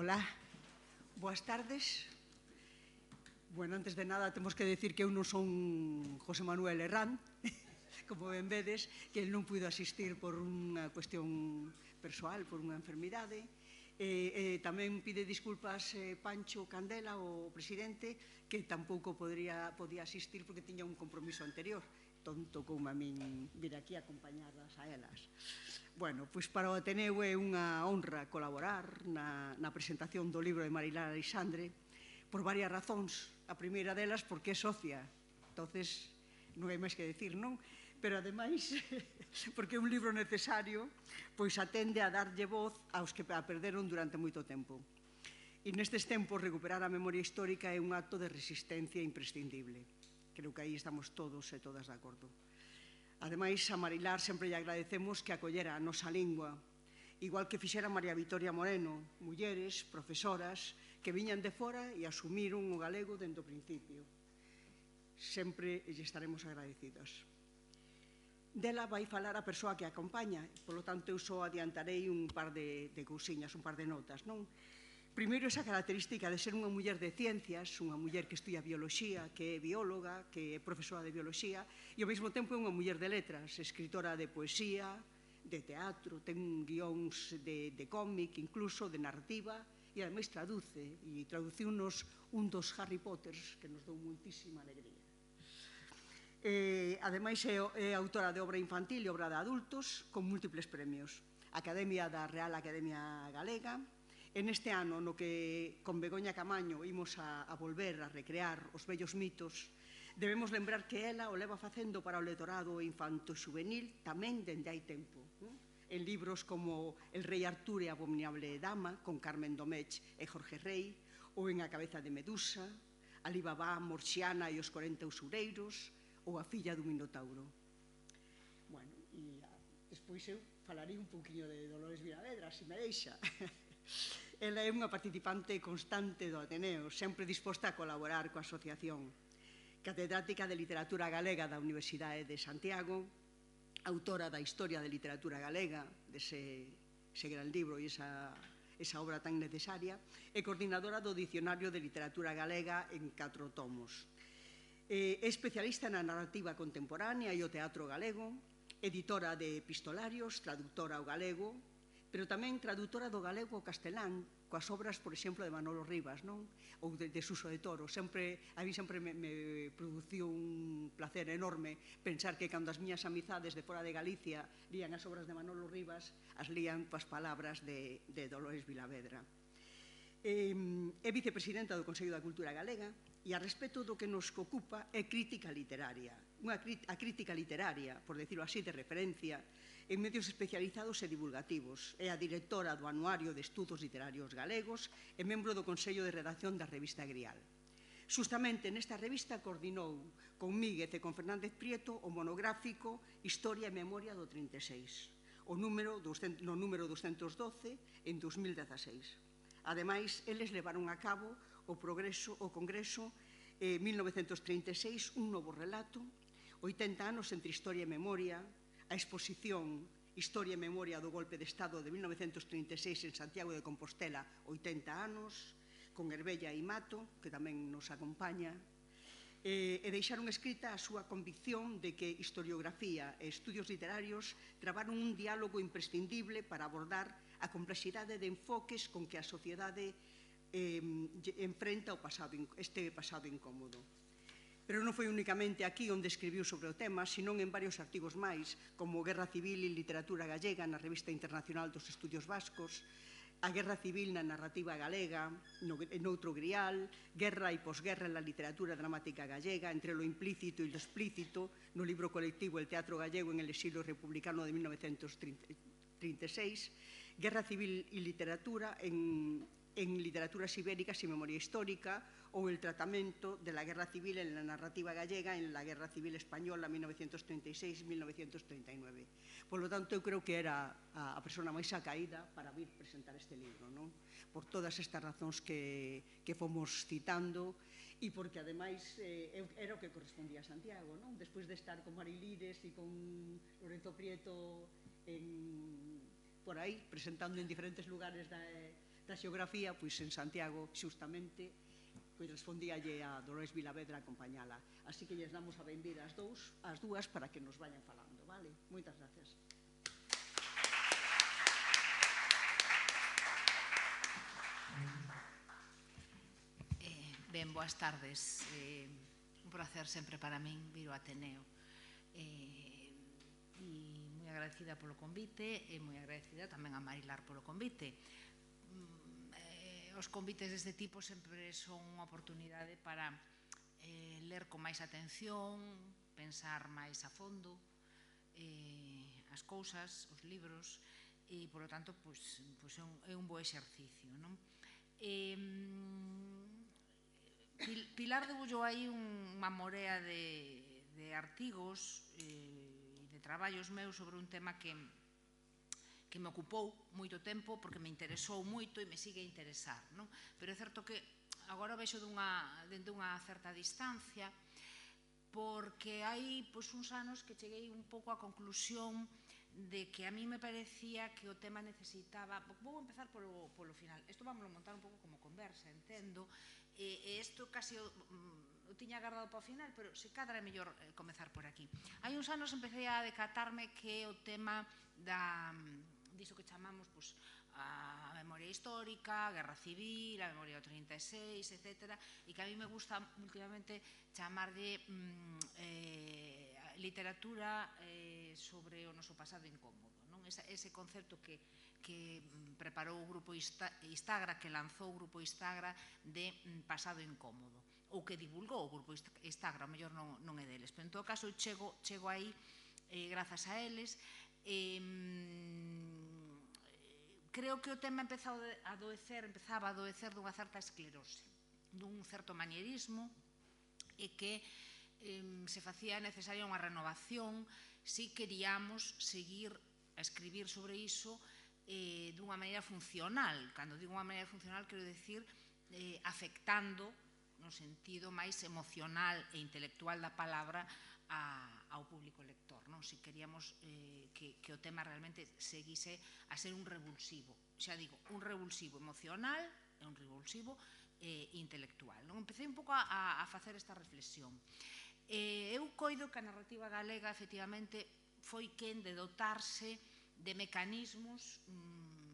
Hola, boas tardes. Bueno, antes de nada, temos que decir que eu non son José Manuel Herrán, como ben vedes, que el non puido asistir por unha cuestión persoal, por unha enfermidade. Tamén pide disculpas Pancho Candela, o presidente, que tampouco podía asistir porque tiña un compromiso anterior. Tonto como a min vir aquí a acompañarlas a elas. Bueno, pois para o Ateneu é unha honra colaborar na presentación do libro de Marilar Aleixandre por varias razóns. A primeira delas porque é socia, entonces non hai máis que decir, non? Pero ademais, porque é un libro necesario, pois atende a darlle voz aos que a perderon durante moito tempo. E nestes tempos recuperar a memoria histórica é un acto de resistencia imprescindible. Creo que aí estamos todos e todas de acordo. Ademais, a Marilar sempre lle agradecemos que acollera a nosa lingua, igual que fixera María Vitoria Moreno, mulleres, profesoras, que viñan de fora e asumiron o galego dende o principio. Sempre lle estaremos agradecidos. Dela vai falar a persoa que a acompaña, polo tanto, eu só adiantarei un par de cousiñas, un par de notas, non? Primeiro, esa característica de ser unha muller de ciencias, unha muller que estudia bioloxía, que é bióloga, que é profesora de bioloxía, e ao mesmo tempo é unha muller de letras, escritora de poesía, de teatro, ten guións de cómic, incluso de narrativa, e ademais traduce, e traduciunos un dos Harry Potters que nos dou moitísima alegría. Ademais, é autora de obra infantil e obra de adultos con múltiples premios. Academia da Real Academia Galega. En este ano no que con Begoña Camaño imos a volver a recrear os vellos mitos, debemos lembrar que ela o leva facendo para o letorado infanto-xuvenil tamén dende hai tempo. En libros como El rei Artur e a abominable dama, con Carmen Domecq e Jorge Rey, ou En a cabeza de Medusa, Alibabá, Morxiana e os 40 usureiros, ou A filla do Minotauro. Bueno, e despois eu falarei un pouquinho de Dolores Vilavedra, se me deixa. Ela é unha participante constante do Ateneo, sempre disposta a colaborar coa asociación. Catedrática de Literatura Galega da Universidade de Santiago, autora da Historia de Literatura Galega, dese gran libro e esa obra tan necesaria, e coordinadora do Dicionario de Literatura Galega en 4 tomos. É especialista na narrativa contemporánea e o teatro galego, editora de epistolarios, traductora ao galego, pero tamén traductora do galego ao castelán, coas obras, por exemplo, de Manolo Rivas, non? Ou de Suso de Toro. A mí sempre me produciu un placer enorme pensar que cando as miñas amizades de fora de Galicia lían as obras de Manolo Rivas, as lían coas palabras de Dolores Vilavedra. É vicepresidenta do Consello da Cultura Galega e a respecto do que nos ocupa é crítica literaria. A crítica literaria, por decirlo así, de referencia en medios especializados e divulgativos. É a directora do Anuario de Estudos Literarios Galegos e membro do Consello de Redacción da revista Grial. Justamente nesta revista coordinou con Míguez e con Fernández Prieto o monográfico Historia e Memoria do 36, no número 212 en 2016. Ademais, eles levaron a cabo o Congreso 1936, un novo relato, 80 anos entre Historia e Memoria, a exposición Historia e Memoria do Golpe de Estado de 1936 en Santiago de Compostela, 80 anos, con Herbella e Mato, que tamén nos acompaña, e deixaron escrita a súa convicción de que historiografía e estudios literarios trabaron un diálogo imprescindible para abordar a complexidade de enfoques con que a sociedade enfrenta este pasado incómodo. Pero non foi únicamente aquí onde escribiu sobre o tema, senón en varios artigos máis, como Guerra Civil e Literatura Gallega na Revista Internacional dos Estudios Vascos, a Guerra Civil na narrativa galega, noutro Grial, Guerra e posguerra en la literatura dramática gallega, entre lo implícito e lo explícito, no libro colectivo El teatro gallego en el exilio republicano de 1936, Guerra Civil e literatura en literaturas ibéricas e memoria histórica, ou el tratamento de la Guerra Civil en la narrativa gallega en la Guerra Civil Española 1936-1939. Por lo tanto, eu creo que era a persona máis acaída para vir presentar este libro, non? Por todas estas razóns que fomos citando e porque, ademais, era o que correspondía a Santiago, non? Despois de estar con Marilires e con Lorenzo Prieto por aí, presentando en diferentes lugares da xeografía, pois en Santiago, xustamente, pois respondíalle a Dolores Vilavedra acompañala. Así que lles damos a benvida as dúas para que nos vayan falando, vale? Moitas gracias. Ben, boas tardes. Un placer sempre para min vir ao Ateneo. E moi agradecida polo convite e moi agradecida tamén a Marilar polo convite. Os convites deste tipo sempre son unha oportunidade para ler con máis atención, pensar máis a fondo as cousas, os libros, e, polo tanto, é un bo exercicio, non? Pilar debullou aí unha morea de artigos e de traballos meus sobre un tema que me ocupou moito tempo porque me interesou moito e me sigue a interesar, non? Pero é certo que agora vexo dende unha certa distancia porque hai uns anos que cheguei un pouco á conclusión de que a mí me parecía que o tema necesitaba... Vou empezar polo final. Isto vamos a montar un pouco como conversa, entendo. E isto casi o tiña agardado para o final, pero se cadra é mellor comezar por aquí. Hai uns anos empecé a decatarme que o tema diso que chamamos a memoria histórica, a guerra civil, a memoria do 36, etc. E que a mí me gusta últimamente chamarlle literatura sobre o noso pasado incómodo. Ese concepto que preparou o grupo Istagra, que lanzou o grupo Istagra de pasado incómodo, ou que divulgou o grupo Istagra, ao mellor non é deles, pero en todo caso chego aí grazas a eles. Creo que o tema empezaba a adoecer dunha certa esclerose, dun certo manierismo, e que se facía necesaria unha renovación se queríamos seguir a escribir sobre iso dunha maneira funcional. Cando digo unha maneira funcional, quero dicir afectando no sentido máis emocional e intelectual da palabra ao público lector. Se queríamos que o tema realmente seguise a ser un revulsivo. Xa digo, un revulsivo emocional e un revulsivo intelectual. Empecé un pouco a facer esta reflexión. Eu coido que a narrativa galega efectivamente foi quen de dotarse de mecanismos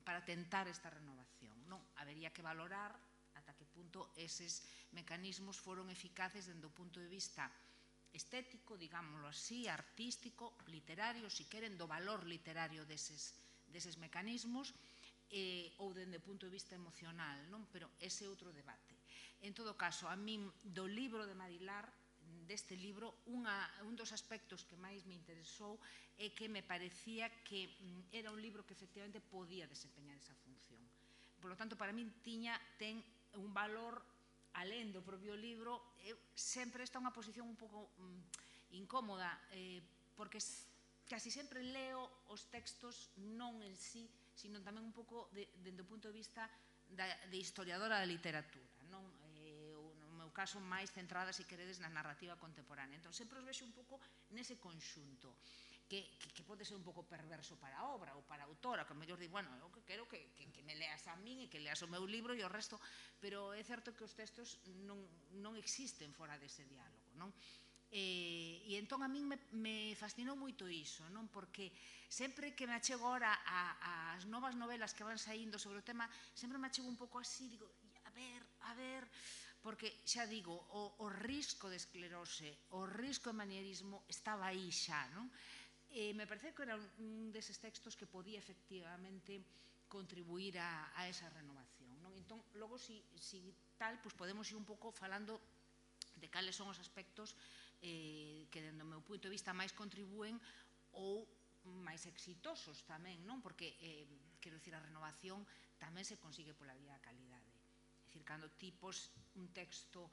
para tentar esta renovación. Habería que valorar ata que punto eses mecanismos foron eficaces dende o punto de vista estético, digámoslo así, artístico, literario, se queren, do valor literario deses mecanismos, ou dende o punto de vista emocional, pero ese é outro debate. En todo caso, a min do libro de Marilar, deste libro, un dos aspectos que máis me interesou é que me parecía que era un libro que efectivamente podía desempeñar esa función. Por lo tanto, para min ten un valor alén do propio libro. Sempre está unha posición un pouco incómoda, porque casi sempre leo os textos non en sí, sino tamén un pouco dende o punto de vista de historiadora da literatura, no meu caso máis centrada, se queredes, na narrativa contemporánea. Entón, sempre os vexo un pouco nese conxunto, que pode ser un pouco perverso para a obra ou para a autora, que a mellor di, bueno, eu quero que me leas a min e que leas o meu libro e o resto, pero é certo que os textos non existen fora dese diálogo, non? E entón a min me fascinou moito iso, porque sempre que me achego ahora ás novas novelas que van saindo sobre o tema, sempre me achego un pouco así, digo, a ver, porque xa digo, o risco de esclerose, o risco de manierismo estaba aí xa, non? E me parece que era un deses textos que podía efectivamente contribuir a esa renovación, non? Entón, logo, si tal, podemos ir un pouco falando de cales son os aspectos que, dende o meu punto de vista, máis contribúen ou máis exitosos tamén, non? Porque, quero dicir, a renovación tamén se consigue pola vía da calidade. É dicir, cando tipos un texto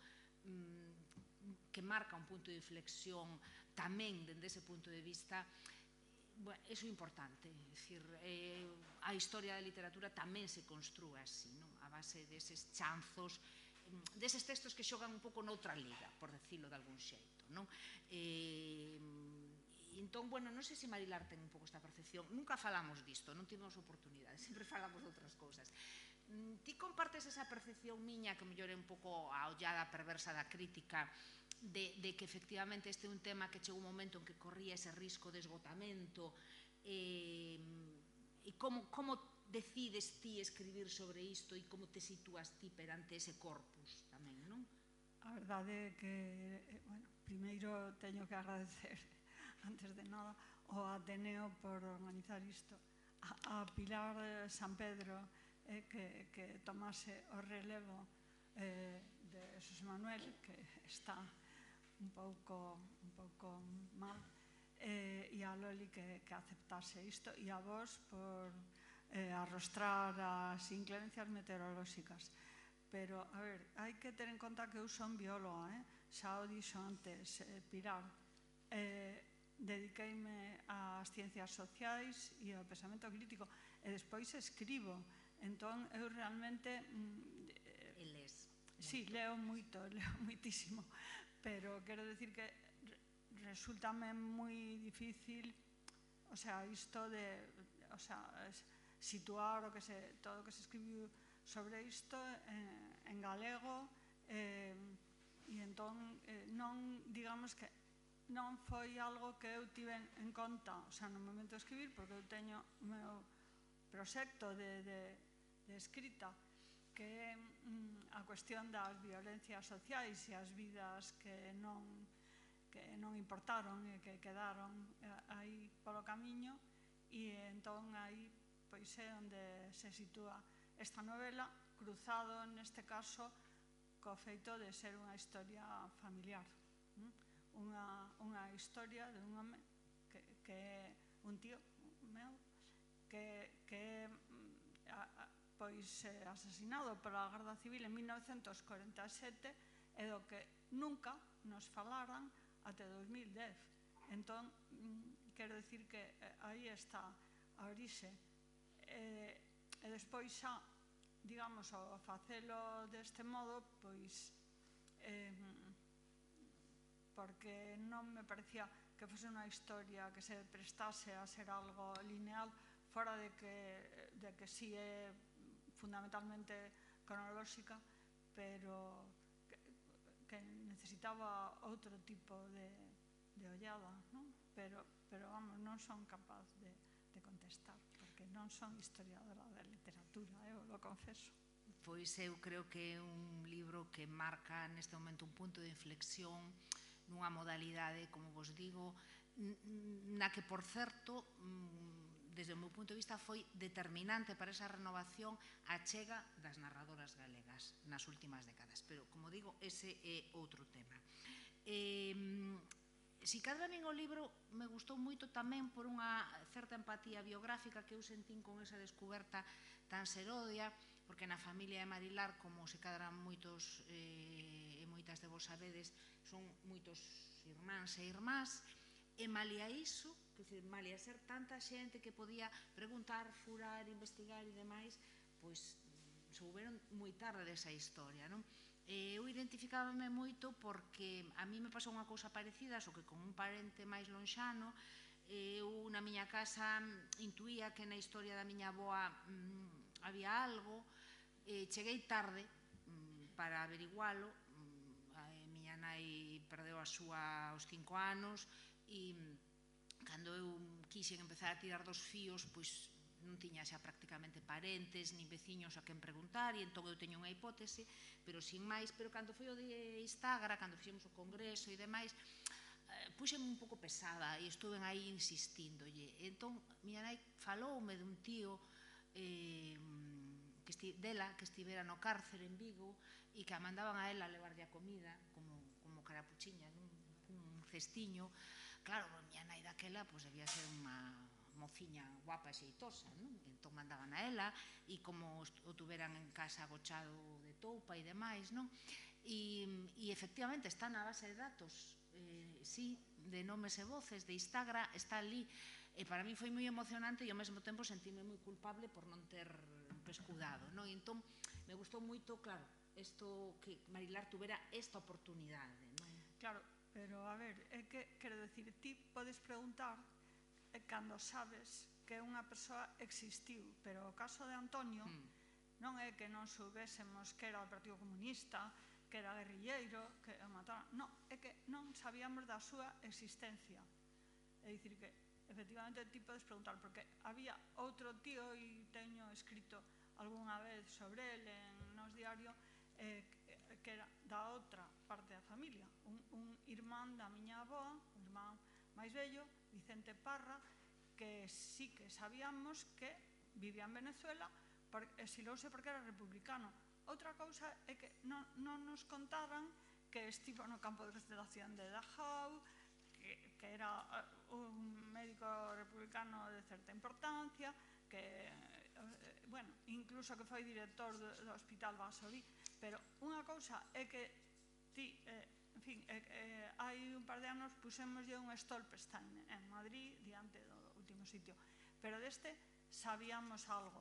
que marca un punto de inflexión tamén dende ese punto de vista, iso é importante. É dicir, a historia da literatura tamén se construe así, a base deses chanzos, deses textos que xogan un pouco noutra liga, por decirlo de algún xeito. Entón, bueno, non sei se Marilar ten un pouco esta percepción. Nunca falamos disto, non tivemos oportunidade, sempre falamos de outras cousas. Ti compartes esa percepción miña, que mellor é un pouco a ollada perversa da crítica, de que efectivamente este é un tema que chegou un momento en que corría ese risco de esgotamento, e como decides ti escribir sobre isto e como te sitúas ti perante ese corpus tamén, non? A verdade é que, bueno, primeiro teño que agradecer, antes de nada, ao Ateneo por organizar isto, a Pilar San Pedro, que tomase o relevo de Xosé Manuel, que está un pouco mal, e a Loli que aceptase isto, e a vos por arrostrar as inclemencias meteorolóxicas. Pero, a ver, hai que ter en conta que eu son bióloga, xa o dixo antes Pilar. Dediqueime ás ciencias sociais e ao pensamento crítico, e despois escribo. Entón, eu realmente... E les. Sí, leo moito, leo moitísimo, pero quero decir que resultame moi difícil, o sea, isto de, o sea, situar todo o que se escribiu sobre isto en galego, e entón non, digamos que non foi algo que eu tive en conta, o sea, no momento de escribir, porque eu teño o meu proxecto de escrita, que é a cuestión das violencias sociais e as vidas que non importaron e que quedaron aí polo camiño, e entón aí pois é onde se sitúa esta novela, cruzado neste caso co feito de ser unha historia familiar, unha historia de un home que é un tío meu que é pois asesinado pola Garda Civil en 1947 e do que nunca nos falaran até 2010. Entón, quero dicir que aí está a orixe. E despois xa, digamos, ao facelo deste modo, pois porque non me parecía que fose unha historia que se prestase a ser algo lineal, fora de que si é fundamentalmente cronolóxica, pero que necesitaba outro tipo de ollada, non? Pero vamos, non son capaz de contestar, porque non son historiadora da literatura, eu lo confeso. Pois eu creo que é un libro que marca neste momento un punto de inflexión nunha modalidade, como vos digo, na que, por certo, desde o meu punto de vista foi determinante para esa renovación a chega das narradoras galegas nas últimas décadas, pero, como digo, ese é outro tema. Si cadra min o libro me gustou moito tamén por unha certa empatía biográfica que eu sentín con esa descoberta tan serodia, porque na familia de Marilar, como se cadran moitos e moitas de vos sabedes, son moitos irmáns e irmás, e malia iso, malia ser tanta xente que podía preguntar, furar, investigar e demais, pois souberon moi tarde desa historia, non? Eu identificábame moito porque a mí me pasou unha cousa parecida, só que con un parente máis lonxano. Eu na miña casa intuía que na historia da miña avoa había algo, cheguei tarde para averigualo. A miña nai perdeu a súa aos 5 anos e cando eu quixen empezar a tirar dos fíos, pois non tiña xa prácticamente parentes nin veciños a quen preguntar, e entón eu teño unha hipótese, pero sin máis. Pero cando foi o de Instagra, cando fixemos o congreso e demais, puxeme un pouco pesada e estuve aí insistíndolle. Entón, miña nai faloume dun tío dela que estivera no cárcere en Vigo e que a mandaban a ela a levarlle a comida como carapuchiña nun cestiño. Claro, miña nai daquela debía ser unha mociña guapa e xeitosa, non? Entón mandaban a ela, e como o tuveran en casa agochado de toupa e demais, non? E efectivamente está na base de datos, sí, de nomes e voces, de Instagra, está ali, e para mí foi moi emocionante e ao mesmo tempo sentíme moi culpable por non ter pescudado, non? E entón me gustou moito, claro, isto que Marilar tuvera esta oportunidade, non? Claro, pero a ver, é que, quero decir, ti podes preguntar cando sabes que unha persoa existiu, pero o caso de Antonio non é que non soubésemos que era o Partido Comunista, que era guerrilleiro, que mataron, non, é que non sabíamos da súa existencia. É dicir que, efectivamente, ti podes preguntar, porque había outro tío, e teño escrito algunha vez sobre ele nos diarios, que era da outra parte da familia, un irmán da miña avoa, un irmán máis vello, Vicente Parra, que sí que sabíamos que vivía en Venezuela, exilouse porque era republicano. Outra cousa é que non nos contaran que estivo no campo de concentración de Dachau, que era un médico republicano de certa importancia, que, bueno, incluso que foi director do Hospital Varsovie. Pero unha cousa é que ti, en fin, hai un par de anos pusémoslle un Stolperstein en Madrid, diante do último sitio, pero deste sabíamos algo,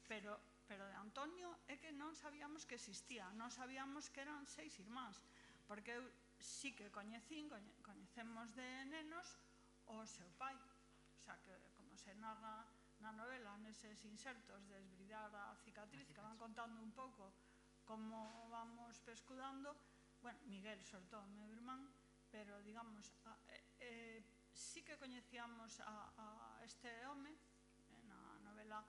pero de Antonio é que non sabíamos que existía, non sabíamos que eran 6 irmáns, porque eu sí que coñecemos de nenos o seu pai, o sea, que como se narra na novela, neses insertos de Esbridar a cicatriz, que van contando un pouco como vamos pescudando, bueno, Miguel, sobre todo, meu irmán, pero, digamos, sí que coñecíamos a este home, na novela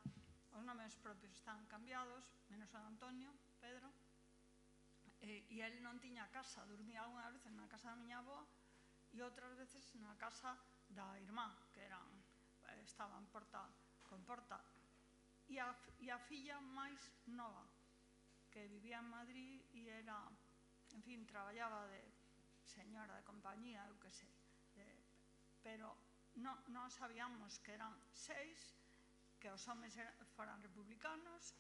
os nomes propios están cambiados, menos o de Antonio, Pedro, e el non tiña casa, dormía algunhas veces na casa da miña avoa e outras veces na casa da irmá, que estaban porta con porta, e a filla máis nova, que vivía en Madrid e era, en fin, traballaba de señora de compañía, eu que sei, pero non sabíamos que eran 6, que os homes foran republicanos,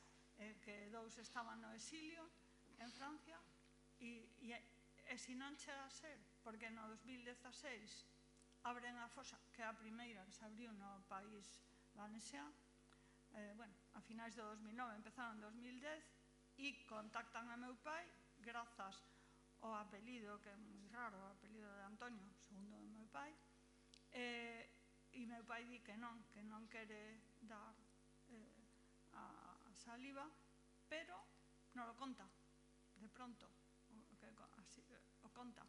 que 2 estaban no exilio en Francia, e se non chega a ser, porque no 2016 abren a fosa, que é a primeira que se abriu no país valenciano, bueno, a finais de 2009, empezaron en 2010, e contactan a meu pai grazas ao apelido, que é moi raro, o apelido de Antonio, segundo o meu pai, e meu pai di que non quere dar a saliva, pero non lo conta, de pronto, o conta.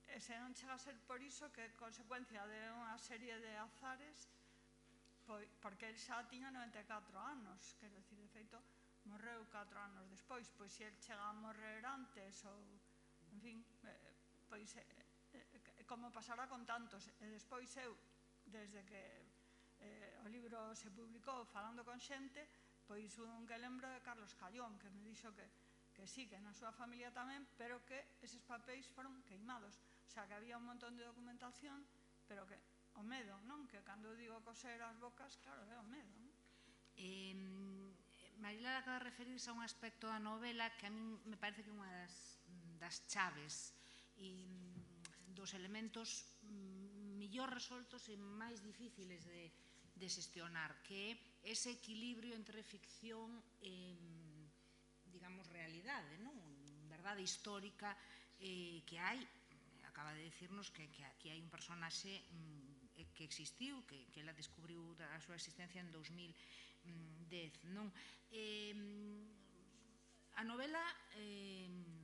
E se non chega a ser por iso, que consecuencia de unha serie de azares, porque el xa tiña 94 anos, quero dicir, de feito, morreu 4 anos despois, pois se el chega a morrer antes, ou, en fin, pois, como pasará con tantos, e despois eu, desde que o libro se publicou, falando con xente, pois un que lembro de Carlos Callón, que me dixo que sí, que na súa familia tamén, pero que eses papéis foron queimados, o sea, que había un montón de documentación, pero que o medo, non? Que cando digo coser as bocas, claro, é o medo, non? Marilar acaba de referirse a un aspecto da novela que a min me parece que é unha das chaves e dos elementos millor resoltos e máis difíciles de xestionar, que é ese equilibrio entre ficción e, digamos, realidade, non? Verdade histórica que hai. Acaba de decirnos que aquí hai un personaxe que existiu, que ela descubriu a súa existencia en 2010, non? A novela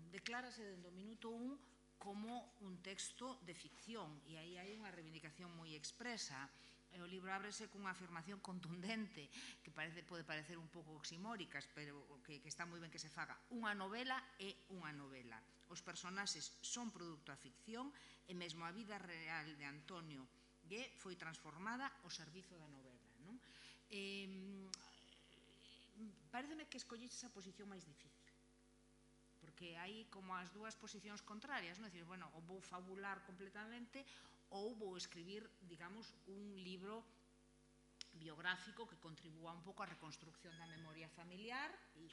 declárase dende o minuto 1 como un texto de ficción, e aí hai unha reivindicación moi expresa. O libro ábrese cunha afirmación contundente que pode parecer un pouco oximóricas, pero que está moi ben que se faga. Unha novela é unha novela. Os personaxes son produto da ficción e mesmo a vida real de Antonio foi transformada ao servizo da novela, non? Pareceme que escollixe esa posición máis difícil, porque hai como as dúas posicións contrarias, non? É dicir, bueno, ou vou fabular completamente ou vou escribir, digamos, un libro biográfico que contribúa un pouco á reconstrucción da memoria familiar e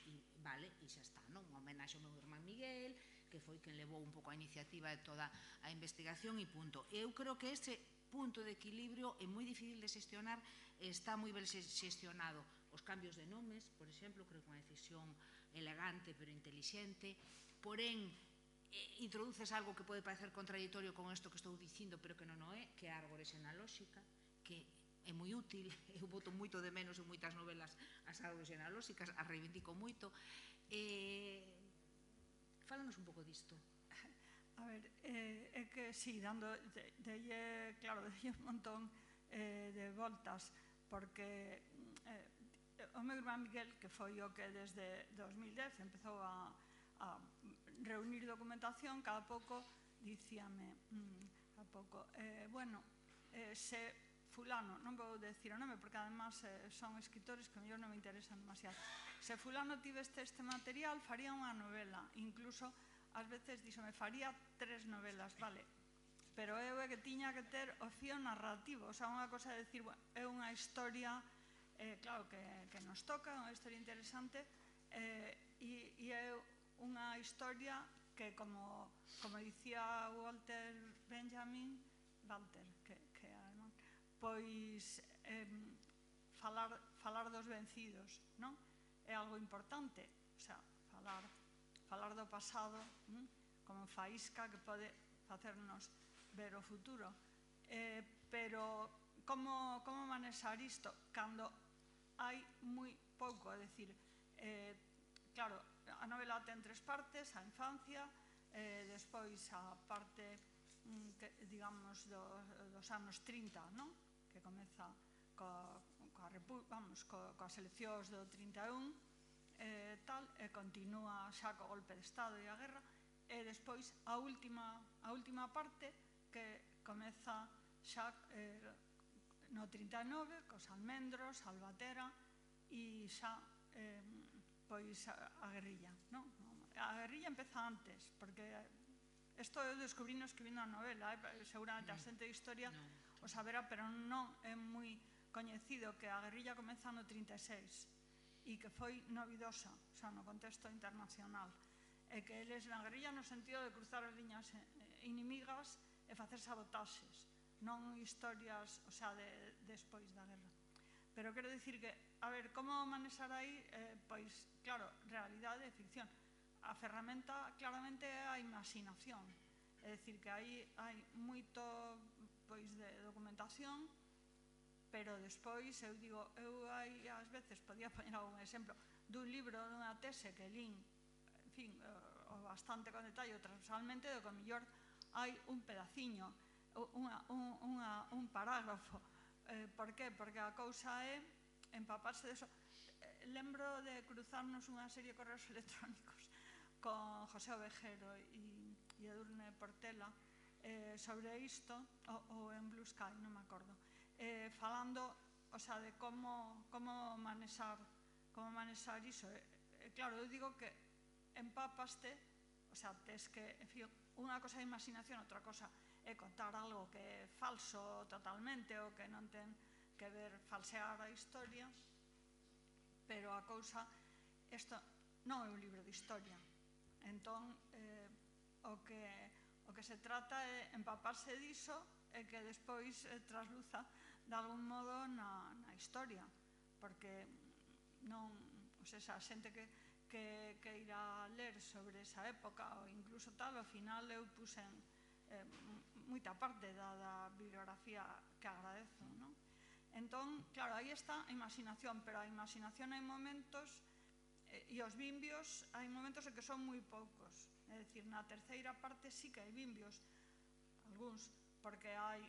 xa está, non? Un homenaxe ao meu irmán Miguel, que foi quen levou un pouco a iniciativa de toda a investigación e punto. Eu creo que ese punto de equilibrio é moi difícil de xestionar, está moi ben xestionado. Os cambios de nomes, por exemplo, creo que é unha decisión elegante pero intelixente, porén, introduces algo que pode parecer contradictorio con isto que estou dicindo, pero que non o é, que é a árbore xenalóxica, que é moi útil, eu boto moito de menos en moitas novelas as árbores genealóxicas, as reivindico moito. Fálanos un pouco disto. A ver, é que sí, claro, delle un montón de voltas, porque o meu irmán Miguel, que foi o que desde 2010 empezou a reunir documentación, cada pouco dicíame, bueno, se fulano, non vou decir o nome porque además son escritores que mellor non me interesan demasiado, se fulano tiveste este material faría unha novela, incluso ás veces díxome, faría 3 novelas, vale, pero eu é que tiña que ter o fío narrativo, o sea, unha cosa de decir, bueno, é unha historia, claro, que nos toca, unha historia interesante, e é unha historia que, como dicía Walter Benjamin, que é alemán, pois falar dos vencidos, non? É algo importante, o sea, falar do pasado como faísca que pode facernos ver o futuro. Pero como manexar isto cando hai moi pouco, é dicir, claro, a novela ten 3 partes, a infancia, despois a parte, digamos, dos anos 30, non? Que comeza coas eleccións do 31, e continúa xa co golpe de Estado e a guerra, e despois a última parte que comeza xa no 39, cos almendros, Albatera, e xa pois a guerrilla, non? A guerrilla empeza antes, porque isto eu descubrino escribindo a novela, seguramente a xente de historia o saberá, pero non é moi coñecido que a guerrilla comeza no 36 e que foi novidosa, o sea, no contexto internacional, e que eles na guerrilla no sentido de cruzar as liñas inimigas e facer sabotaxes, non historias, o sea, despois da guerra. Pero quero dicir que, a ver, como manexar aí, pois, claro, realidade e ficción. A ferramenta claramente é a imaginación, é dicir, que aí hai moito pois de documentación, pero despois, eu digo, eu aí ás veces podía poñer algún exemplo dun libro, dunha tese que lín, en fin, o bastante con detalle, transversalmente, do que mellor hai un pedaciño, un parágrafo. Por qué? Porque a cousa é empaparse de eso. Lembro de cruzarnos unha serie de correos electrónicos con José Ovejero e Edurne Portela sobre isto, ou en Blue Sky, non me acordo, falando, o sea, de como manexar iso. Claro, eu digo que empapaste, o sea, tes que, en fin, unha cosa é imaginación, outra cosa é contar algo que é falso totalmente ou que non ten que ver, falsear a historia, pero a cousa, isto non é un libro de historia, entón o que se trata é empaparse diso e que despois trasluza de algún modo na historia, porque non, o sea, a xente que irá ler sobre esa época ou incluso tal, ao final eu puxen moita parte da bibliografía que agradezo, non? Entón, claro, aí está a imaginación, pero a imaginación hai momentos, e os vimbios hai momentos en que son moi poucos, é dicir, na terceira parte sí que hai vimbios, algúns, porque hai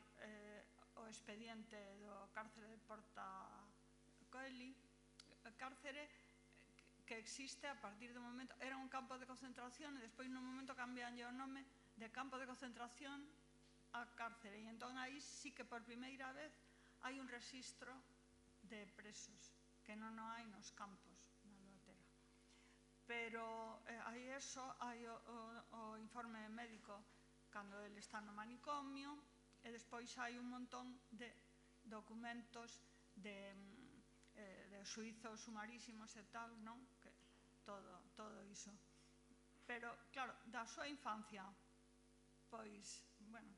o expediente do cárcere de Porta Coeli, cárcere que existe a partir do momento, era un campo de concentración e despois no momento cambianlle o nome de campo de concentración a cárcere, e entón aí sí que por primeira vez hai un rexistro de presos que non hai nos campos na Albatera. Pero hai eso, hai o informe médico cando ele está no manicomio, e despois hai un montón de documentos de xuizos sumarísimos e tal, non? Que todo iso. Pero, claro, da súa infancia, pois, bueno,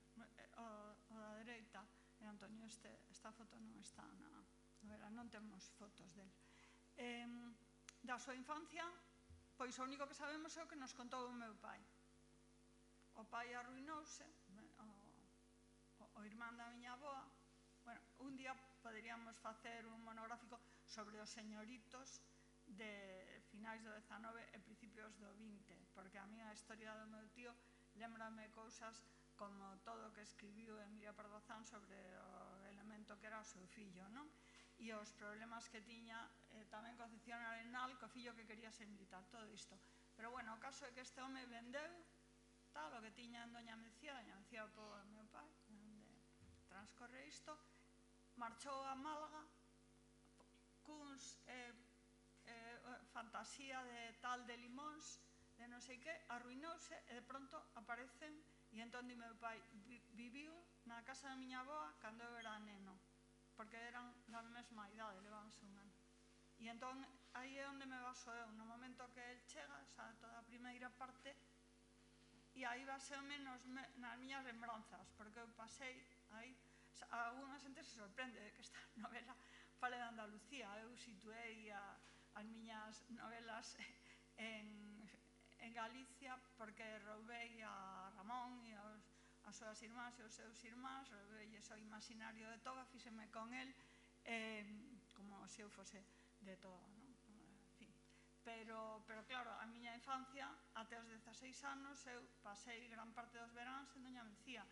o da dereita, Antonio, esta foto non está na novela, non temos fotos del. Da súa infancia, pois o único que sabemos é o que nos contou o meu pai. O pai arruinouse, o irmán da miña avoa, bueno, un día poderíamos facer un monográfico sobre os señoritos de finais do XIX e principios do XX, porque a mí a historia do meu tío lembrame cousas como todo o que escribiu Emilia Pardo sobre o elemento que era o seu fillo, non? E os problemas que tiña tamén Concepción Arenal co fillo que quería ser militar, todo isto. Pero bueno, o caso é que este home vendeu tal o que tiña en Doña Mencía po meu pai, onde transcorre isto, marchou a Málaga cuns fantasía de tal de limóns, de non sei que, arruinouse e de pronto aparecen, e entón di meu pai, viviu na casa da miña avoa cando eu era neno, porque eran da mesma idade, levábanse un ano. E entón aí é onde me baso eu, no momento que el chega, xa toda a primeira parte, e aí baseo menos nas miñas lembranzas, porque eu pasei aí, alguna xente se sorprende de que esta novela fale de Andalucía. Eu situei as miñas novelas en Galicia porque roubei a Ramón e as súas irmás e os seus irmáns, roubei o imaginario de Toba, fíxeme con el como se eu fose de Toba, non? Pero claro, a miña infancia, até os 16 anos, eu pasei gran parte dos veráns en Doña Mencía.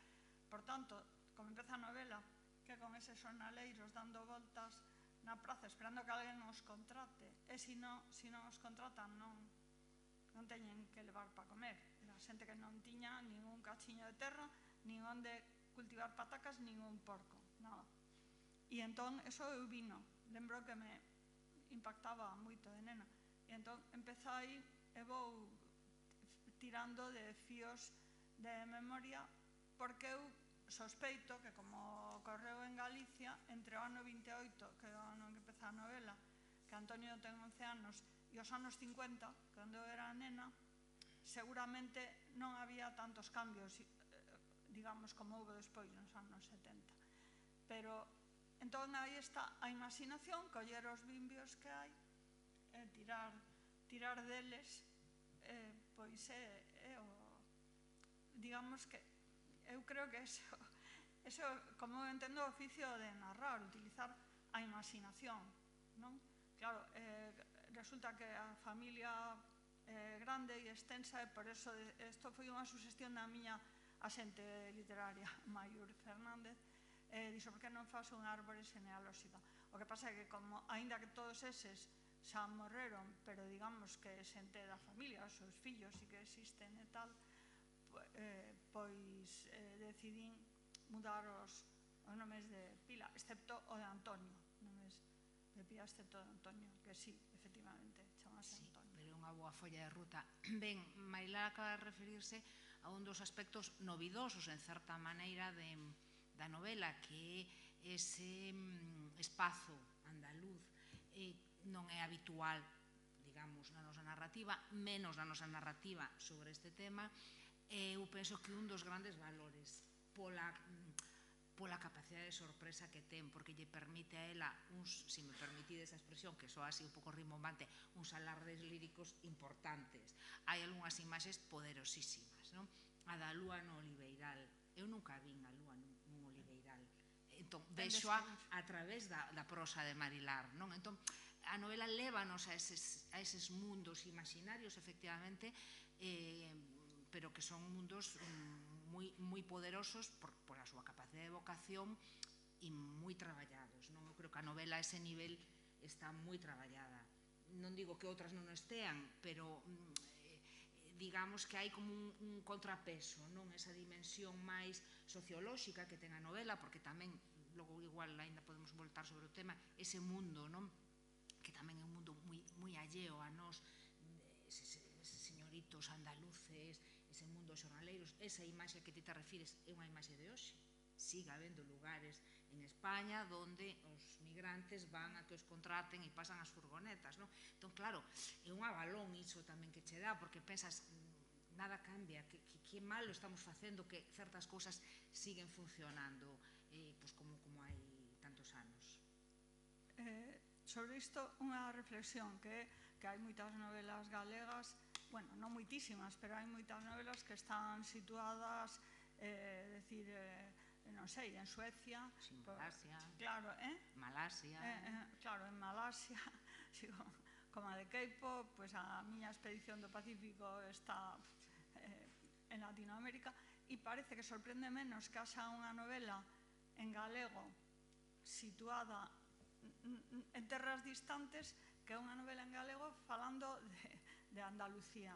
Por tanto, como empeza a novela, que con eses xornaleiros dando voltas na praza esperando que alguén os contrate, e se non os contratan non teñen que levar para comer. Era xente que non tiña ningún cachiño de terra, nin onde cultivar patacas, nin un porco, nada. E entón, eso eu vino, lembro que me impactaba moito de nena. E entón, empezai e vou tirando de fíos de memoria, porque eu sospeito que, como ocorreu en Galicia, entre o ano 28, que é o ano en que empeza a novela, que Antonio ten 11 anos, e os anos 50, cando eu era nena, seguramente non había tantos cambios, digamos, como houve despois nos anos 70. Pero, entón, aí está a imaginación, coller os bimbios que hai, e tirar deles, pois é o... Digamos que eu creo que eso, como eu entendo, o oficio de narrar, utilizar a imaginación, non? Claro, resulta que a familia é grande e extensa e por eso isto foi unha suxestión da miña axente literaria, Mayur Fernández, dixo, por que non faz unha árbore genealóxica? O que pasa é que, como, aínda que todos eses xa morreron, pero digamos que xente da familia, os seus fillos sí que existen e tal, pois decidín mudar os nomes de pila, excepto o de Antonio, nomes de pila excepto de Antonio, que sí, efectivamente, chamase Antonio. Pero é unha boa folla de ruta. Ben, Marilar acaba de referirse a un dos aspectos novidosos, en certa maneira, da novela, que é ese espazo andaluz non é habitual, digamos, na nosa narrativa, menos na nosa narrativa sobre este tema. Eu penso que un dos grandes valores pola capacidade de sorpresa que ten, porque lle permite a ela uns, se me permitides a expresión, que soa así un pouco rimbombante, uns alardes líricos importantes. Hai algunhas imaxes poderosísimas, non? A da lúa no Oliveiral. Eu nunca vin a lúa nun Oliveiral. Entón, vexoa a través da prosa de Marilar, non? Entón, a novela lévanos a eses mundos imaginarios, efectivamente, pero que son mundos moi poderosos por a súa capacidade de evocación e moi traballados, non? Eu creo que a novela a ese nivel está moi traballada. Non digo que outras non estean, pero digamos que hai como un contrapeso, non? Esa dimensión máis sociolóxica que ten a novela, porque tamén, logo igual ainda podemos voltar sobre o tema, ese mundo, non? Que tamén é un mundo moi alleo a nós, eses señoritos andaluces, ese mundo xornaleiros, esa imaxe que ti te refires é unha imaxe de hoxe. Siga habendo lugares en España donde os migrantes van a que os contraten e pasan as furgonetas, non? Entón, claro, é un abalón iso tamén que che dá, porque pensas, nada cambia, que mal lo estamos facendo, que certas cousas siguen funcionando, pois como hai tantos anos. Sobre isto, unha reflexión, que hai moitas novelas galegas, bueno, non moitísimas, pero hai moitas novelas que están situadas, decir, non sei, en Suecia, Malasia. Claro, Malasia. Claro, en Malasia, como a de Queipo, pois a miña expedición do Pacífico está en Latinoamérica, e parece que sorprende menos que haxa unha novela en galego situada en terras distantes que unha novela en galego falando de Andalucía.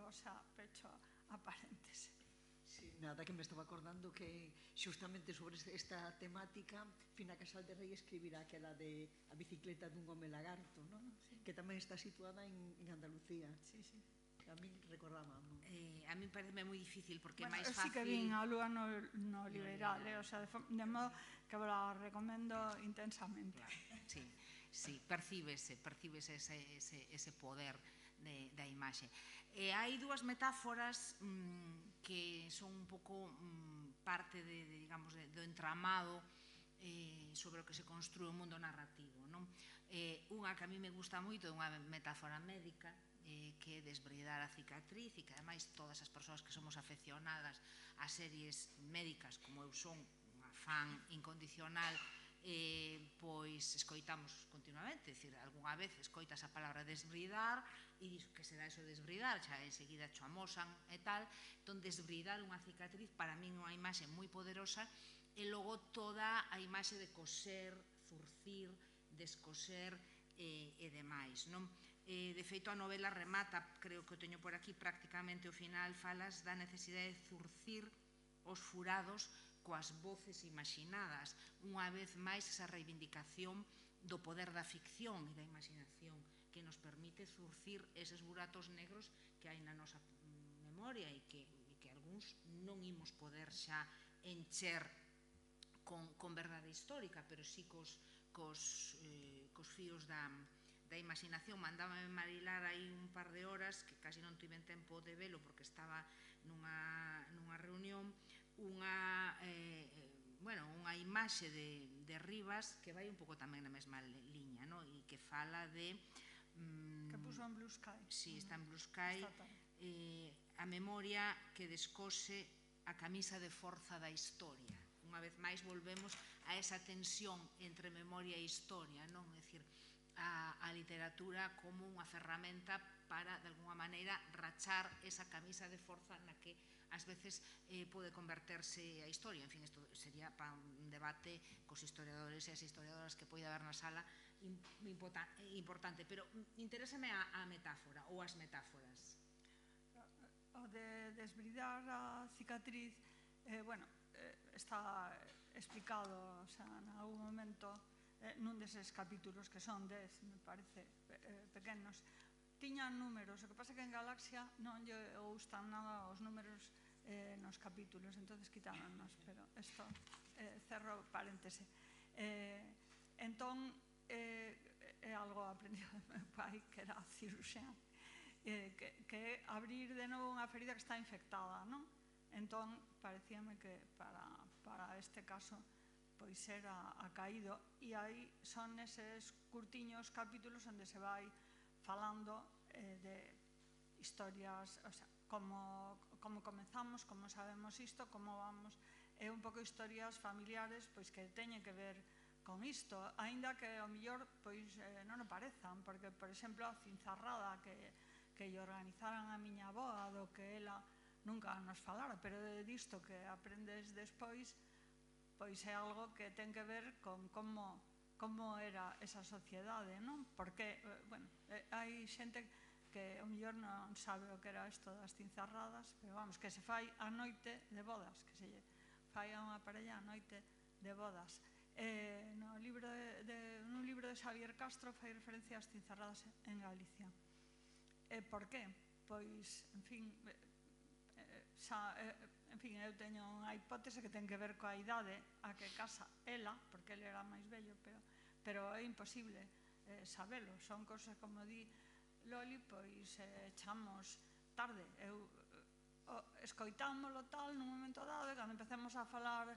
O sea, pecho a paréntese. Sí, nada, que me estaba acordando que xustamente sobre esta temática Fina Casal de Rei escribirá aquela de A bicicleta dun home lagarto, non? Que tamén está situada en Andalucía. Sí. A mí recordaba. A mí parece moi difícil porque é Bueno, máis fácil... sí que vin a Lúa no Liberal, o sea, de modo que vos la recomendo intensamente. Claro, sí, percíbese ese poder da imaxe. Hai dúas metáforas que son un pouco parte do entramado sobre o que se construe o mundo narrativo. Unha que a mí me gusta moito é unha metáfora médica que é desbridar a cicatriz, e que ademais todas as persoas que somos afeccionadas a series médicas, como eu son unha fan incondicional, pois escoitamos continuamente, é dicir, algunha vez escoitas a palabra desbridar e dis que será eso desbridar, xa enseguida cho amosan e tal. Entón, desbridar unha cicatriz para min é unha imaxe moi poderosa, e logo toda a imaxe de coser, zurcir, descoser e demais, non? De feito, a novela remata, creo que o teño por aquí prácticamente ao final, falas da necesidade de zurcir os furados coas voces imaginadas. Unha vez máis, esa reivindicación do poder da ficción e da imaginación que nos permite zurcir eses buratos negros que hai na nosa memoria e que algúns non imos poder xa encher con verdade histórica, pero sí cos fíos da imaginación. Mandábame marilar aí un par de horas, que casi non tiven tempo de velo porque estaba nunha reunión, unha imaxe de Rivas que vai un pouco tamén na mesma liña, e que fala de... Que puso en Blue Sky. Sí, está en Blue Sky. A memoria que descose a camisa de forza da historia. Unha vez máis volvemos a esa tensión entre memoria e historia, non? É dicir, a literatura como unha ferramenta para, de alguna maneira, rachar esa camisa de forza na que ás veces pode converterse a historia. En fin, isto sería para un debate cos historiadores e as historiadoras que poida haber na sala importante, pero interésame a metáfora ou as metáforas. O de desbridar a cicatriz, está explicado, o sea, en algún momento, nun deses capítulos que son 10, me parece, pequenos, tiñan números. O que pasa é que en Galaxia non lle gustan nada os números nos capítulos, entonces quitáronos, pero isto, cerro paréntese. Entón, é algo aprendido de meu pai, que era cirurxán, que é abrir de novo unha ferida que está infectada, non? Entón, parecíame que para este caso pois era acaído, e aí son eses curtiños capítulos onde se vai falando de historias, o sea, como comezamos, como sabemos isto, como vamos, é un pouco historias familiares pois que teñen que ver con isto, aínda que ao mellor pois non o parezan, porque, por exemplo, a cinzarrada que lle organizaran a miña avoa, do que ela nunca nos falara, pero disto que aprendes despois, pois é algo que ten que ver con como era esa sociedade, non? Porque, hai xente que ao mellor non sabe o que era isto das cinzarradas, pero vamos, que se fai a noite de bodas, que se fai a unha parella a noite de bodas. Nun libro de Xavier Castro fai referencia ás cinzarradas en Galicia. Por qué? Pois, en fin, eu teño unha hipótese que ten que ver coa idade a que casa ela, porque ele era máis vello, pero é imposible sabelo. Son cosas, como di Loli, pois chamos tarde. Escoitámolo tal nun momento dado, e cando empecemos a falar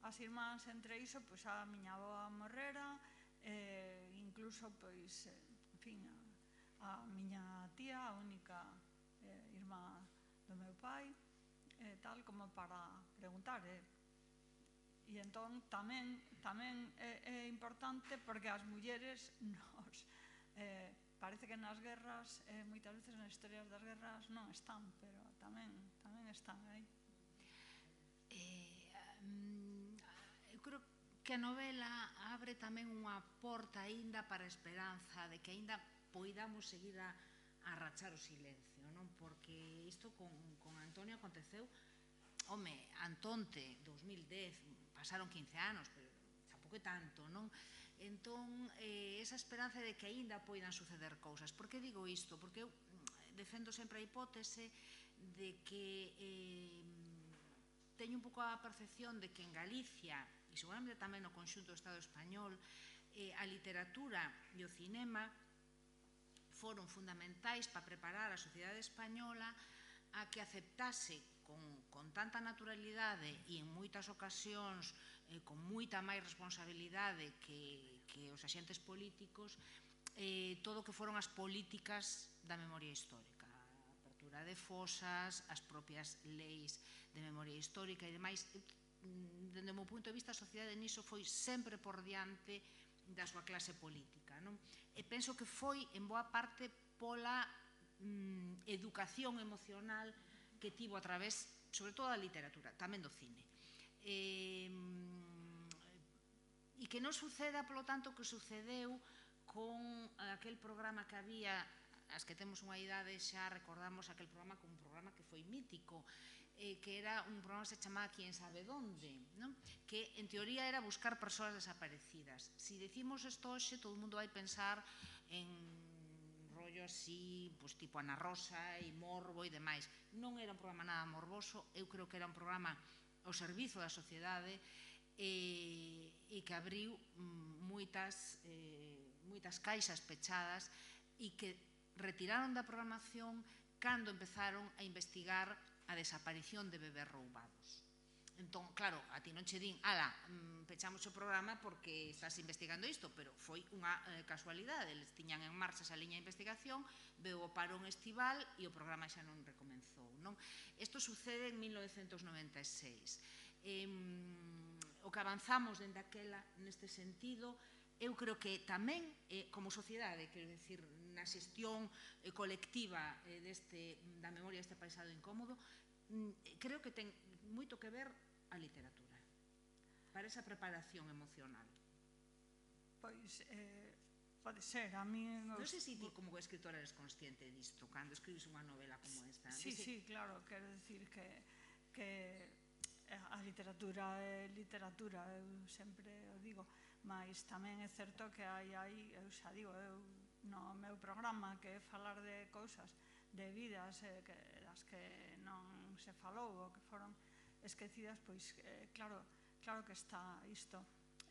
as irmáns entre iso, pois a miña avoa morrera, incluso, pois, en fin, a miña tía, a única irmá do meu pai, tal como para preguntar, E entón tamén é importante porque as mulleres parece que nas guerras, moitas veces nas historias das guerras non están, pero tamén están aí. Eu creo que a novela abre tamén unha porta aínda para a esperanza de que aínda poidamos seguir a rachar o silencio, non? Porque isto con Antonio aconteceu, home, Antonte, 2010, pasaron 15 anos, pero tampouco é tanto, non? Entón, esa esperanza de que aínda poidan suceder cousas. Por que digo isto? Porque eu defendo sempre a hipótese de que teño un pouco a percepción de que en Galicia, e seguramente tamén no conxunto do Estado español, a literatura e o cinema foron fundamentais para preparar a sociedade española a que aceptase con tanta naturalidade e en moitas ocasións con moita máis responsabilidade que os axentes políticos todo o que foron as políticas da memoria histórica, a apertura de fosas, as propias leis de memoria histórica e demais. Dende o meu punto de vista, a sociedade niso foi sempre por diante da súa clase política, non? E penso que foi en boa parte pola educación emocional que tivo a través, sobre todo, da literatura, tamén do cine. E que non suceda, polo tanto, que sucedeu con aquel programa que había, as que temos unha idade xa recordamos aquel programa como un programa que foi mítico, que era un programa que se chamaba Quién sabe dónde, que en teoría era buscar persoas desaparecidas. Si decimos isto hoxe, todo o mundo vai pensar en rollo así, tipo Ana Rosa e morbo e demais. Non era un programa nada morboso, eu creo que era un programa ao servizo da sociedade e que abriu moitas caixas pechadas e que retiraron da programación cando empezaron a investigar a desaparición de bebés roubados. Entón, claro, a ti non che din, ala, pechamos o programa porque estás investigando isto, pero foi unha casualidade, eles tiñan en marcha esa liña de investigación, veu o parón estival e o programa xa non recomenzou, non? Isto sucede en 1996. O que avanzamos dende aquela neste sentido, eu creo que tamén como sociedade, quero dicir, na xestión colectiva da memoria deste paisado incómodo, creo que ten moito que ver a literatura para esa preparación emocional. Pois pode ser, a mí... Non sei se ti como escritora eres consciente disto cando escribes unha novela como esta. Sí, claro, quero dicir que a literatura é literatura, eu sempre o digo, mas tamén é certo que hai, eu xa digo, eu no meu programa que é falar de cousas, de vidas das que non se falou ou que foron esquecidas, pois claro que está isto.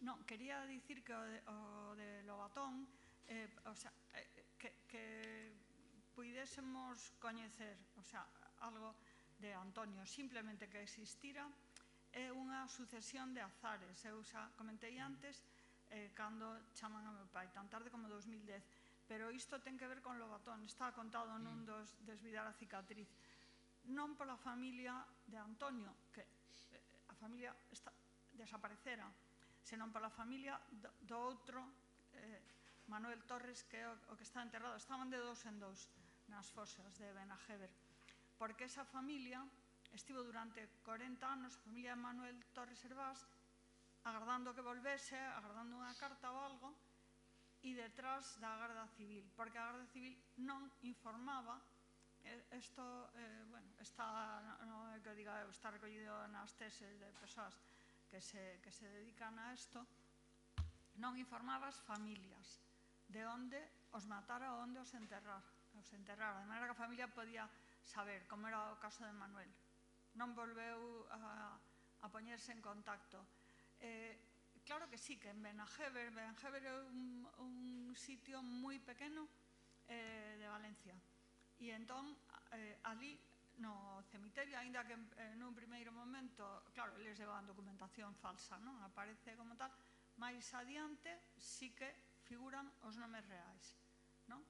Non, quería dicir que o de Lobatón, que puidésemos coñecer, algo de Antonio, simplemente que existira, é unha sucesión de azares. Eu xa comentei antes, cando chaman a meu pai, tan tarde como 2010, pero isto ten que ver con Lobatón, está contado nun dos Desvidar a cicatriz, non pola familia de Antonio, que a familia desaparecera, senón pola familia do outro, Manuel Torres, que é o que está enterrado. Estaban de dous en dous nas fosas de Benajever, porque esa familia estivo durante 40 anos, a familia de Manuel Torres Hervás, agardando que volvese, agardando unha carta ou algo, e detrás da Garda Civil, porque a Garda Civil non informaba, isto, non é que diga eu, está recollido nas teses de persoas que se dedican a isto, non informaba as familias de onde os matara ou onde os enterrara, de maneira que a familia podía saber, como era o caso de Manuel. Non volveu a poñerse en contacto. Claro que sí, que en Benajever é un sitio moi pequeno de Valencia. E entón, ali, no cemiterio, aínda que nun primeiro momento, claro, eles levan documentación falsa, non? Aparece como tal, máis adiante sí que figuran os nomes reais, non?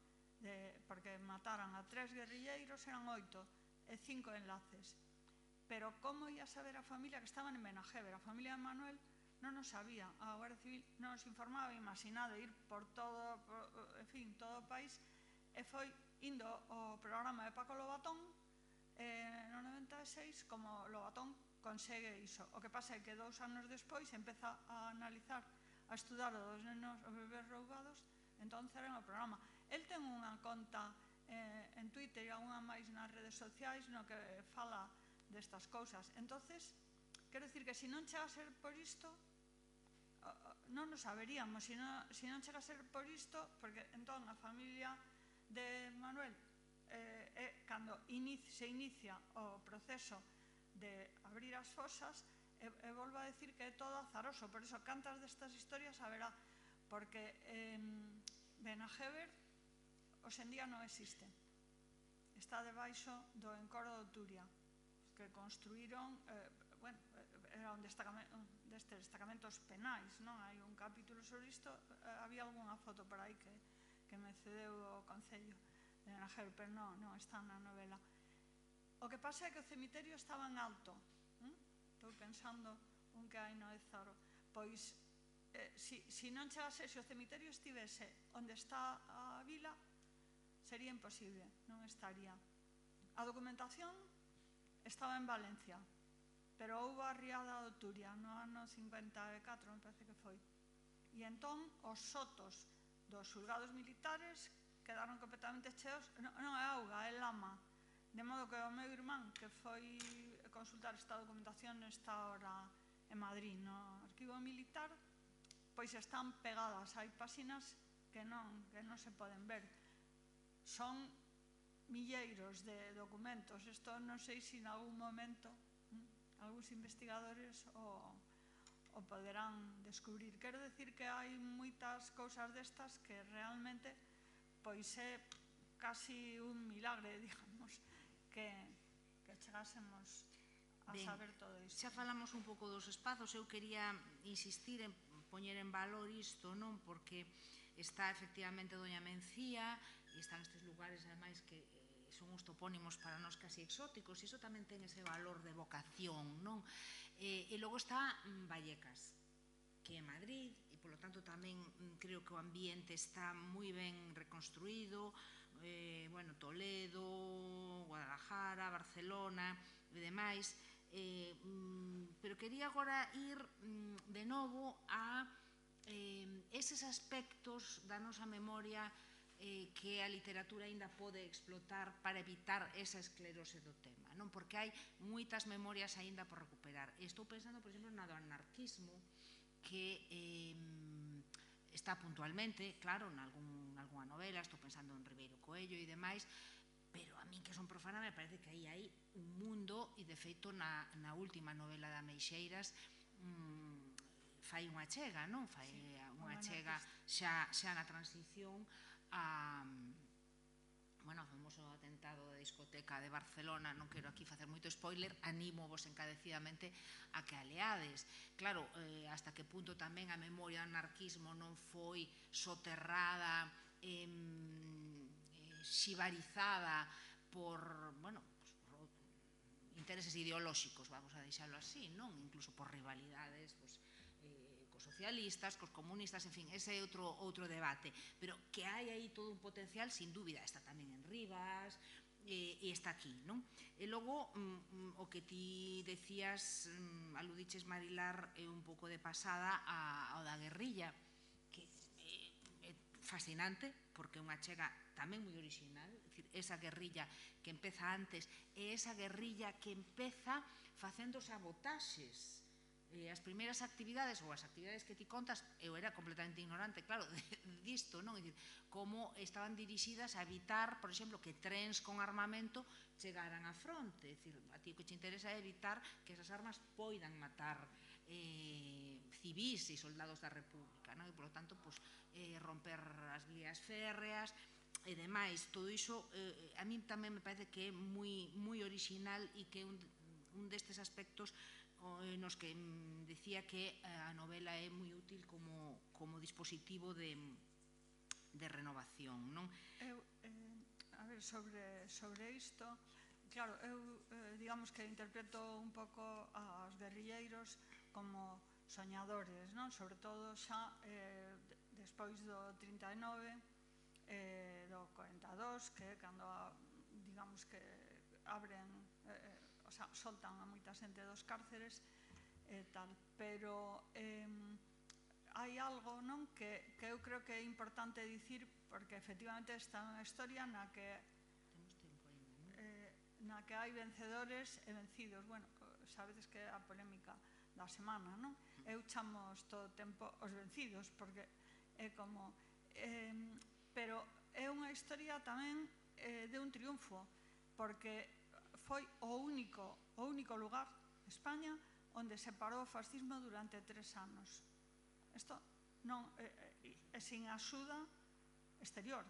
Porque mataran a 3 guerrilleiros, eran 8, e 5 enlaces. Pero como ia saber a familia que estaban en Benajever? A familia de Manuel non nos sabía. A Guardia Civil non nos informaba, imaginade ir por todo, en fin, todo o país, e foi indo o programa de Paco Lobatón no 96 como Lobatón consegue iso. O que pasa é que 2 anos despois empeza a analizar, a estudar os nenos, os bebés roubados, entón era o programa. El ten unha conta en Twitter e unha máis nas redes sociais no que fala destas cousas. Entonces, quero dicir que se non chega a ser por isto, non nos saberíamos. Se non chega a ser por isto, porque entón a familia de Manuel cando se inicia o proceso de abrir as fosas, volvo a decir que é todo azaroso. Por iso, cantas destas historias haberá, porque Benajever hoxendía non existe, está debaixo do encoro de Turia, que construíron, era un destes destacamentos penais, non? Hai un capítulo sobre isto, había algunha foto por aí que me cedeu o Concello de Benajever, pero non está na novela. O que pasa é que o cemiterio estaba en alto. Estou pensando un que hai no Ézaro. Pois, se non chegase, se o cemiterio estivese onde está a vila, sería imposible, non estaría. A documentación estaba en Valencia, pero houve a riada do Turia no ano 54, me parece que foi. E entón, os sotos dos xulgados militares quedaron completamente cheos, non é auga, é lama. De modo que o meu irmán, que foi consultar esta documentación, está ahora en Madrid, no arquivo militar, pois están pegadas, hai páxinas que non se poden ver. Son milleiros de documentos. Isto non sei se en algún momento algúns investigadores o poderán descubrir. Quero decir que hai moitas cousas destas que realmente pois é casi un milagre, digamos, que chegásemos a saber todo isto. Xa falamos un pouco dos espazos, eu quería insistir en poñer en valor isto, non? Porque está efectivamente Doña Mencía e están estes lugares, ademais, que son uns topónimos para nós casi exóticos, e iso tamén ten ese valor de vocación, non? E logo está Vallecas, que é Madrid, e polo tanto tamén creo que o ambiente está moi ben reconstruído, Toledo, Guadalajara, Barcelona e demais, pero quería agora ir de novo a eses aspectos da nosa memoria que a literatura aínda pode explotar para evitar esa esclerose do tema, non? Porque hai moitas memorias aínda por recuperar. Estou pensando, por exemplo, na do anarquismo, que está puntualmente, claro, nalgúna novela, estou pensando en Ribeiro Coello e demais, pero a min que son profana me parece que aí hai un mundo, e de feito na última novela da Meixeiras fai unha chega, non? Fai unha chega xa na transición a famoso atentado da discoteca de Barcelona. Non quero aquí facer moito spoiler, animo vos encarecidamente a que a leades. Claro, hasta que punto tamén a memoria do anarquismo non foi soterrada, xibarizada por intereses ideolóxicos, vamos a deixalo así, non? Incluso por rivalidades cos socialistas, cos comunistas, en fin, ese é outro debate, pero que hai aí todo un potencial, sin dúbida, está tamén en Rivas e está aquí, non? E logo, o que ti decías, aludiches, Marilar, é un pouco de pasada ao da guerrilla, que é fascinante, porque é unha chega tamén moi original, é dicir, esa guerrilla que empeza antes e esa guerrilla que empeza facendo sabotaxes. As primeiras actividades, ou as actividades que ti contas, eu era completamente ignorante, claro, disto, non? É dicir, como estaban dirixidas a evitar, por exemplo, que trens con armamento chegaran á fronte. É dicir, a ti o que te interesa é evitar que esas armas poidan matar civis e soldados da República, non? E, polo tanto, romper as vías férreas e demais. Todo iso, a mí tamén me parece que é moi original e que é un destes aspectos nos que decía que a novela é moi útil como dispositivo de renovación, non? A ver, sobre isto, claro, eu digamos que interpreto un pouco aos guerrilleiros como soñadores, non? Sobre todo xa despois do 39, do 42, que cando, digamos que abren, o sea, soltan a moita xente dos cárceres e tal, pero hai algo, non, que eu creo que é importante dicir, porque efectivamente está unha historia na que hai vencedores e vencidos. Bueno, sabedes que é a polémica da semana, non? Eu chamo todo o tempo os vencidos, porque é como... Pero é unha historia tamén de un triunfo, porque foi o único lugar, España, onde se parou o fascismo durante 3 anos. Isto non é sin axuda exterior,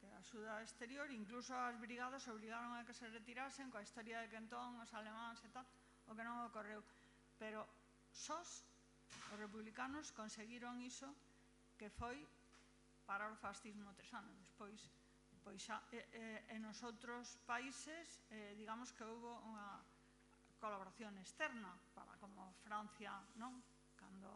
que a axuda exterior, incluso as brigadas obrigaron a que se retirasen, coa historia de que entón os alemáns e tal, o que non ocorreu. Pero sós, os republicanos, conseguiron iso, que foi parar o fascismo 3 anos despois. Pois xa, en os outros países, digamos que houve unha colaboración externa, para como Francia, non? Cando,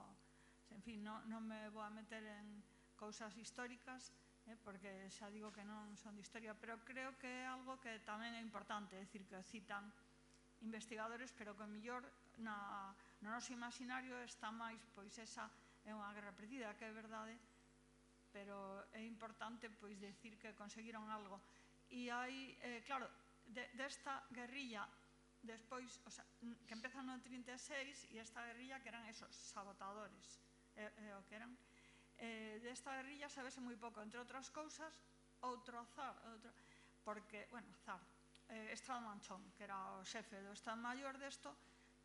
en fin, non me vou a meter en cousas históricas, porque xa digo que non son de historia, pero creo que é algo que tamén é importante, é dicir, que citan investigadores, pero que mellor no noso imaginario está máis, pois esa é unha guerra perdida, que é verdade, pero é importante pois decir que conseguiron algo. E hai, claro, desta guerrilla despois, o sea, que empeza no 36, e esta guerrilla que eran esos sabotadores, o que eran, desta guerrilla sabese moi pouco, entre outras cousas, outro azar, porque, bueno, azar, Estrada Manchón, que era o xefe do Estado Maior desto,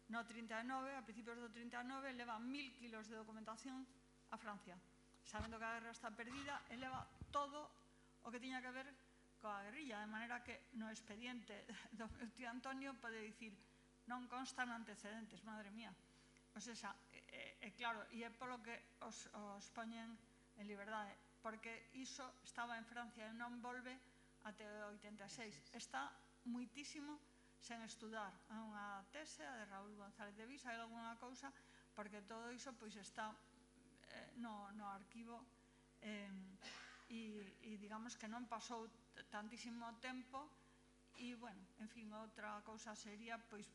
no 39, a principios do 39, leva 1000 kilos de documentación a Francia, sabendo que a guerra está perdida, e leva todo o que tiña que ver coa guerrilla, de maneira que no expediente do meu tío Antonio pode dicir non constan antecedentes, madre mía. O sea, claro, e é polo que os poñen en liberdade, porque iso estaba en Francia e non volve até o 86. Está moitísimo sen estudar. Há unha tese, a de Raúl González de Vis, hai alguna cousa, porque todo iso pois está no arquivo e digamos que non pasou tantísimo tempo e, bueno, en fin, outra cousa sería pois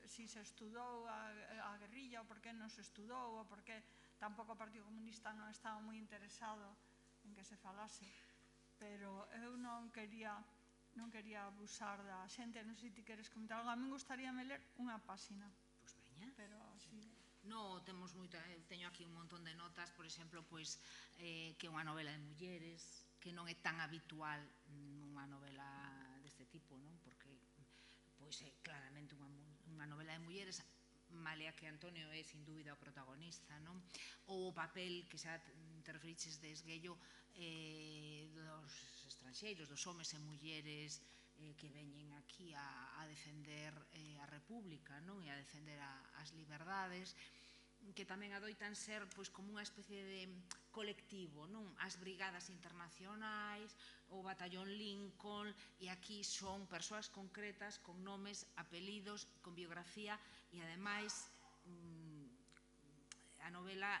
si se estudou a guerrilla ou por que non se estudou ou por que tampouco o Partido Comunista non estaba moi interesado en que se falase, pero eu non quería abusar da xente. Non sei se ti queres comentar algo. A mí gustaríame ler unha páxina. Pois veña. Pero así... No, temos moita, teño aquí un montón de notas, por exemplo, pois que é unha novela de mulleres, que non é tan habitual nunha novela deste tipo, non? Porque pois é claramente unha novela de mulleres, malea que Antonio é sin dúbida o protagonista, non? Ou o papel que xa te referiches de esguello dos estranxeiros, dos homes e mulleres que veñen aquí a defender a República, non? E a defender as liberdades, que tamén adoitan ser pois como unha especie de colectivo, non? As brigadas internacionais, o batallón Lincoln, e aquí son persoas concretas con nomes, apelidos, con biografía, e ademais a novela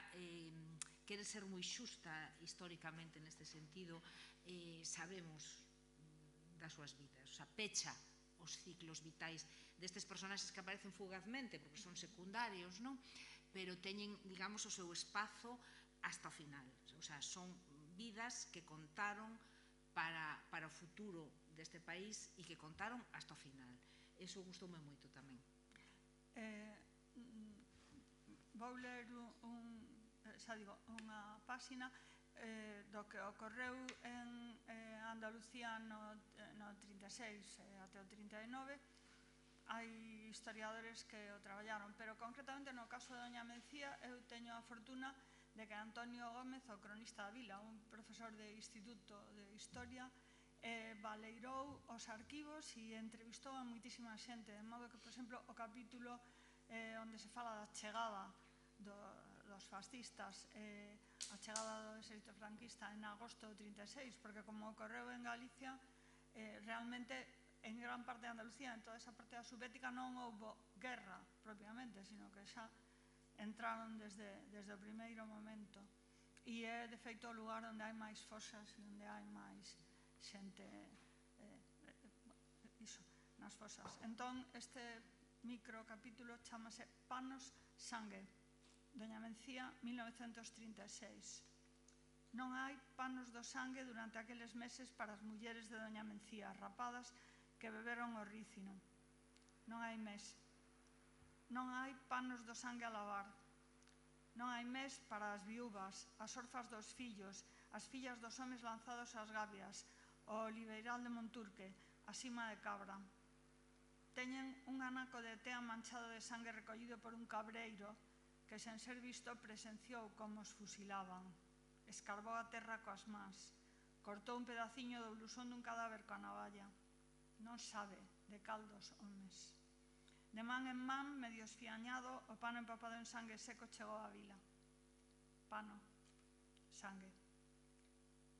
quere ser moi xusta históricamente neste sentido, sabemos das súas vidas, o sea, pecha os ciclos vitais destes personaxes que aparecen fugazmente porque son secundarios, non? Pero teñen, digamos, o seu espazo hasta o final, o sea, son vidas que contaron para o futuro deste país e que contaron hasta o final. Eso gustoume moito tamén. Vou ler unha páxina do que ocorreu en Andalucía no 36 até o 39. Hai historiadores que o traballaron, pero concretamente no caso de Doña Mencía eu teño a fortuna de que Antonio Gómez, o cronista da vila, un profesor de Instituto de Historia, baleirou os arquivos e entrevistou a moitísima xente, de modo que, por exemplo, o capítulo onde se fala da chegada dos fascistas, a chegada do exército franquista en agosto do 36, porque como ocorreu en Galicia, realmente en gran parte de Andalucía, en toda esa parte da Subbética, non houbo guerra propiamente, sino que xa entraron desde o primeiro momento. E é, de feito, o lugar onde hai máis fosas e onde hai máis xente nas fosas. Entón, este microcapítulo chamase Panos, sangue. Doña Mencía, 1936. Non hai panos do sangue durante aqueles meses para as mulleres de Doña Mencía, rapadas que beberon o rícino. Non hai mes. Non hai panos do sangue a lavar. Non hai mes para as viúvas, as orfas dos fillos, as fillas dos homes lanzados ás gabias, o oliveiral de Monturque, a sima de Cabra. Teñen un anaco de tea manchado de sangue recollido por un cabreiro que, sen ser visto, presenciou como os fusilaban. Escarbou a terra coas mans, cortou un pedaciño do blusón dun cadáver coa navalla. Non sabe de cal dos homes. De man en man, medio esfiañado, o pano empapado en sangue seco chegou á vila. Pano, sangue.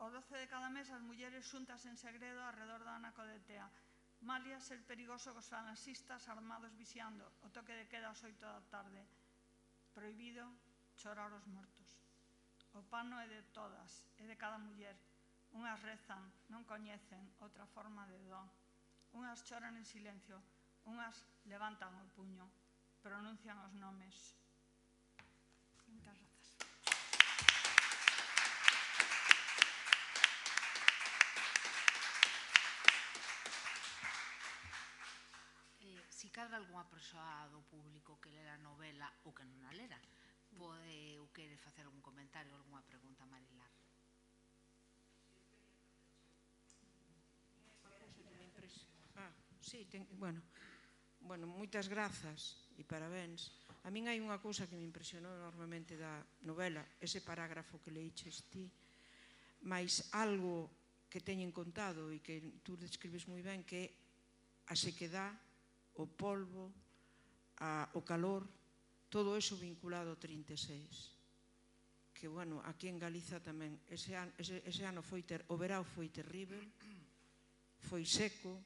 O 12 de cada mes as mulleres xuntas en segredo arredor do anaco de tea. Malia ser perigoso cos falanxistas armados vixiando o toque de queda ás 8 da tarde. Prohibido chorar os mortos. O pano é de todas, é de cada muller. Unhas rezan, non coñecen outra forma de dó. Unhas choran en silencio, unhas levantan o puño, pronuncian os nomes. Moitas grazas. Si cadra algunha persoa do público que lera a novela ou que non a lera, pode ou quere facer algún comentario ou algunha pregunta a Marilar. Sí, bueno, moitas grazas e parabéns. A min hai unha cousa que me impresionou enormemente da novela, ese parágrafo que leiches ti, máis algo que teñen contado e que tú describes moi ben, que é a sequedad, o polvo, o calor, todo eso vinculado ao 36. Que, bueno, aquí en Galiza tamén, ese ano o verao foi terrible, foi seco,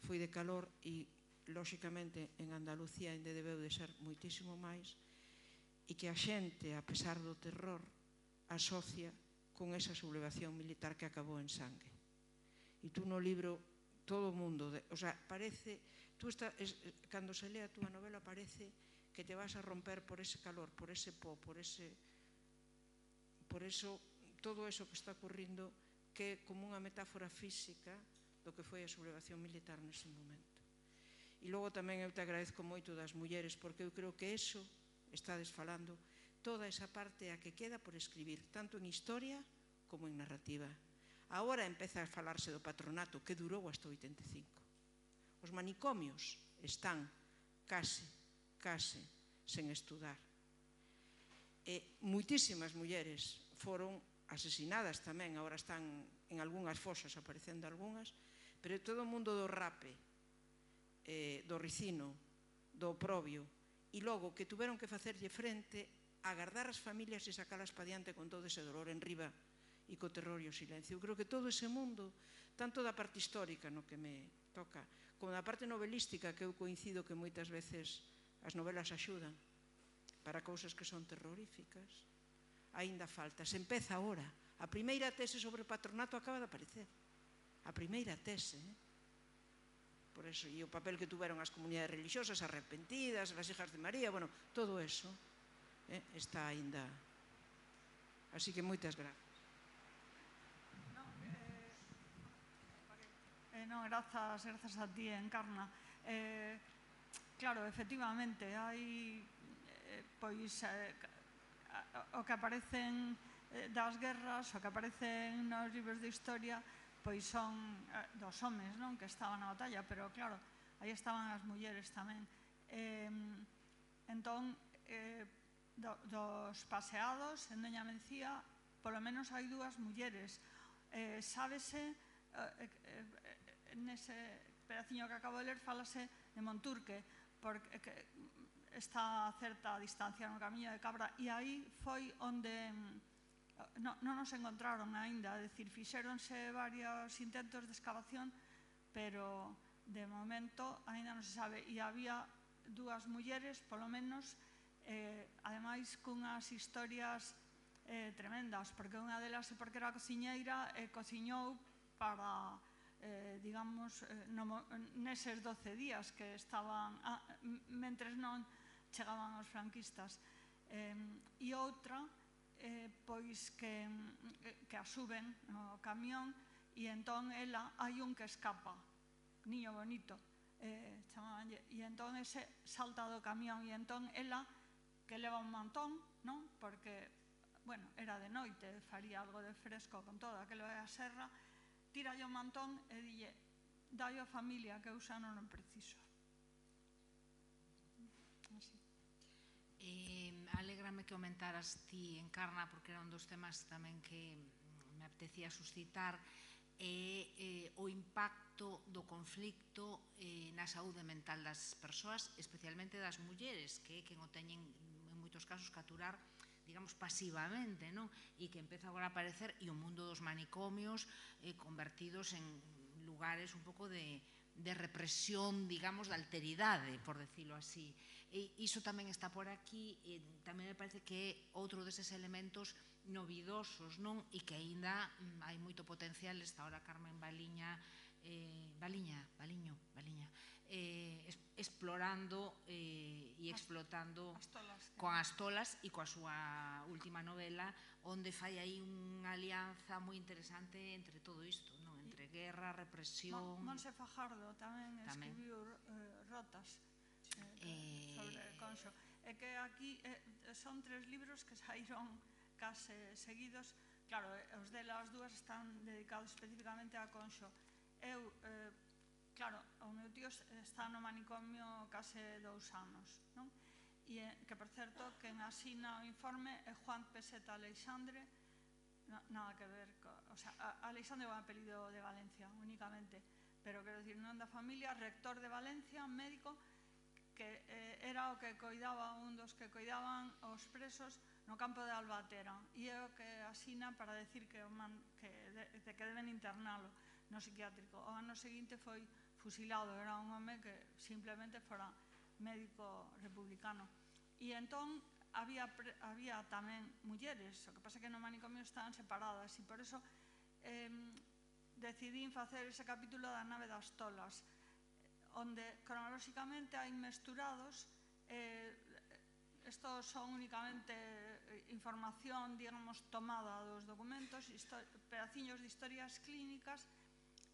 foi de calor e, lóxicamente, en Andalucía ainda debeu de ser moitísimo máis, e que a xente, a pesar do terror, asocia con esa sublevación militar que acabou en sangue. E tú no libro, todo o mundo, o sea, parece... Cando se lee a túa novela parece que te vas a romper por ese calor, por ese po, por eso, todo eso que está ocurrindo, que é como unha metáfora física do que foi a sublevación militar nese momento. E logo tamén eu te agradezco moito das mulleres, porque eu creo que eso, estades falando, toda esa parte a que queda por escribir, tanto en historia como en narrativa. Agora empeza a falarse do patronato, que durou hasta 85. Os manicomios están case sen estudar. Moitísimas mulleres foron asesinadas tamén, agora están en algunhas fosas, aparecendo algunhas, pero todo o mundo do rape, do ricino, do oprobio, e logo que tuveron que facerlle frente a agardar as familias e sacalas pa diante con todo ese dolor en riba e co terror e o silencio. Eu creo que todo ese mundo, tanto da parte histórica no que me toca, como da parte novelística, que eu coincido que moitas veces as novelas axudan para cousas que son terroríficas, aínda falta. Se empeza agora. A primeira tese sobre o patronato acaba de aparecer. A primeira tese. Por eso, e o papel que tuveron as comunidades religiosas arrepentidas, as hijas de María, bueno, todo eso está aínda. Así que moitas grazas. Non, grazas a ti, Encarna. Claro, efectivamente, hai pois o que aparecen das guerras, o que aparecen nos libros de historia, pois son dos homes, non, que estaban na batalla, pero claro, aí estaban as mulleres tamén. Entón, dos paseados en Doña Mencía, polo menos hai dúas mulleres. Sábese, nese pedaciño que acabo de ler, fálase de Monturque, porque está a certa distancia no camiño de Cabra, e aí foi onde non nos encontraron aínda, é dicir, fixéronse varios intentos de excavación, pero de momento aínda non se sabe, e había dúas mulleres, polo menos, ademais cunhas historias tremendas, porque unha delas é porque era cociñeira e cociñou para, digamos, neses 12 días que estaban, mentres non chegaban os franquistas. E outra, pois que a suben no camión e entón ela, hai un que escapa, niño bonito, chamabanlle, e entón ese salta do camión e entón ela, que leva un mantón, non? Porque, bueno, era de noite, faría algo de fresco con todo aquilo é a serra, tira o mantón e dille, dai a familia que eu xa non o preciso. Así. Alégrame que aumentaras ti, Encarna, porque era un dos temas tamén que me apetecía suscitar, o impacto do conflicto na saúde mental das persoas, especialmente das mulleres, que o teñen en moitos casos que aturar, digamos, pasivamente, non? E que empeza agora a aparecer, e o mundo dos manicomios convertidos en lugares un pouco de represión, digamos, de alteridade, por decirlo así. E iso tamén está por aquí, e tamén me parece que é outro deses elementos novidosos, non? E que aínda hai moito potencial. Está ahora Carmen Baliño, explorando e explotando con Astolas e coa súa última novela, onde fai aí unha alianza moi interesante entre todo isto, non? Entre guerra, represión... Monse Fajardo tamén escribiu Rotas sobre Conxo. É que aquí son 3 libros que saíron case seguidos. Claro, os delas dúas están dedicados especificamente a Conxo. Eu, claro, o meu tío está no manicomio case 2 anos, non? E que, por certo, quen asina o informe é Juan Peseta Aleixandre, nada que ver, o sea, Aleixandre é un apelido de Valencia, únicamente, pero quero dicir, non da familia, rector de Valencia, médico, que era o que coidaba, un dos que coidaban os presos no campo de Albatera, e é o que asina para decir que deben internalo no psiquiátrico. O ano seguinte foi fusilado, era un home que simplemente fora médico republicano. E entón había tamén mulleres, o que pasa que no manicomio estaban separadas, e por eso decidín facer ese capítulo da nave das Tolas, onde cronolóxicamente hai mesturados, estos son únicamente información, digamos, tomada dos documentos, pedaciños de historias clínicas,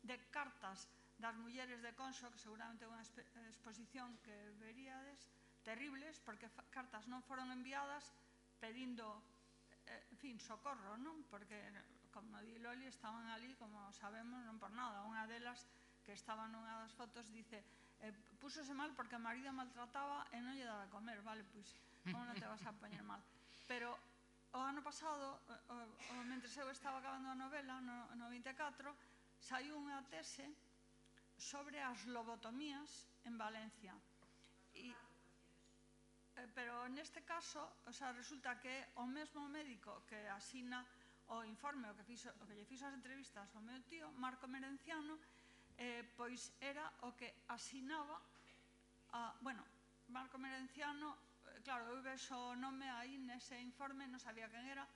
de cartas das mulleres de Conxo, que seguramente é unha exposición que veríades, terribles, porque cartas non foron enviadas pedindo, en fin, socorro, non? Porque, como di Loli, estaban ali, como sabemos, non por nada. Unha delas, que estaba nunha das fotos, dice, púsose mal porque o marido maltrataba e non lle daba a comer, vale, pois, como non te vas a poñer mal? Pero o ano pasado, mentre eu estaba acabando a novela, no 24, saiu unha tese sobre as lobotomías en Valencia. Pero neste caso, o sea, resulta que o mesmo médico que asina o informe, o que lle fixo as entrevistas ao meu tío, Marco Merenciano, pois era o que asinaba, bueno, Marco Merenciano, claro, eu vexo o nome aí nese informe, non sabía quen era,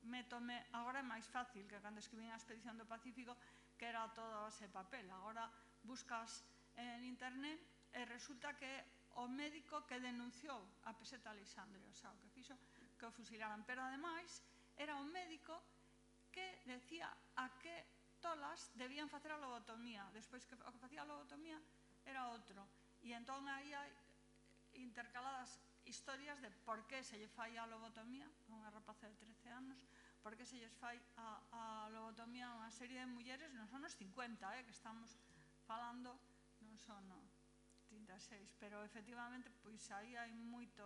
métome, agora é máis fácil que cando escribín a Expedición do Pacífico, que era toda base de papel, agora buscas en internet e resulta que o médico que denunciou a Peseta Aleixandre, o sea, o que fixo que o fusilaran, pero ademais era un médico que decía a que Tolas debían facer a lobotomía, despois que o que facía a lobotomía era outro, e entón aí hai intercaladas historias de por que se lle fai a lobotomía a unha rapaza de 13 anos, por que se lles fai a lobotomía a unha serie de mulleres, non son os 50, que estamos falando, non son 36, pero efectivamente pois aí hai moito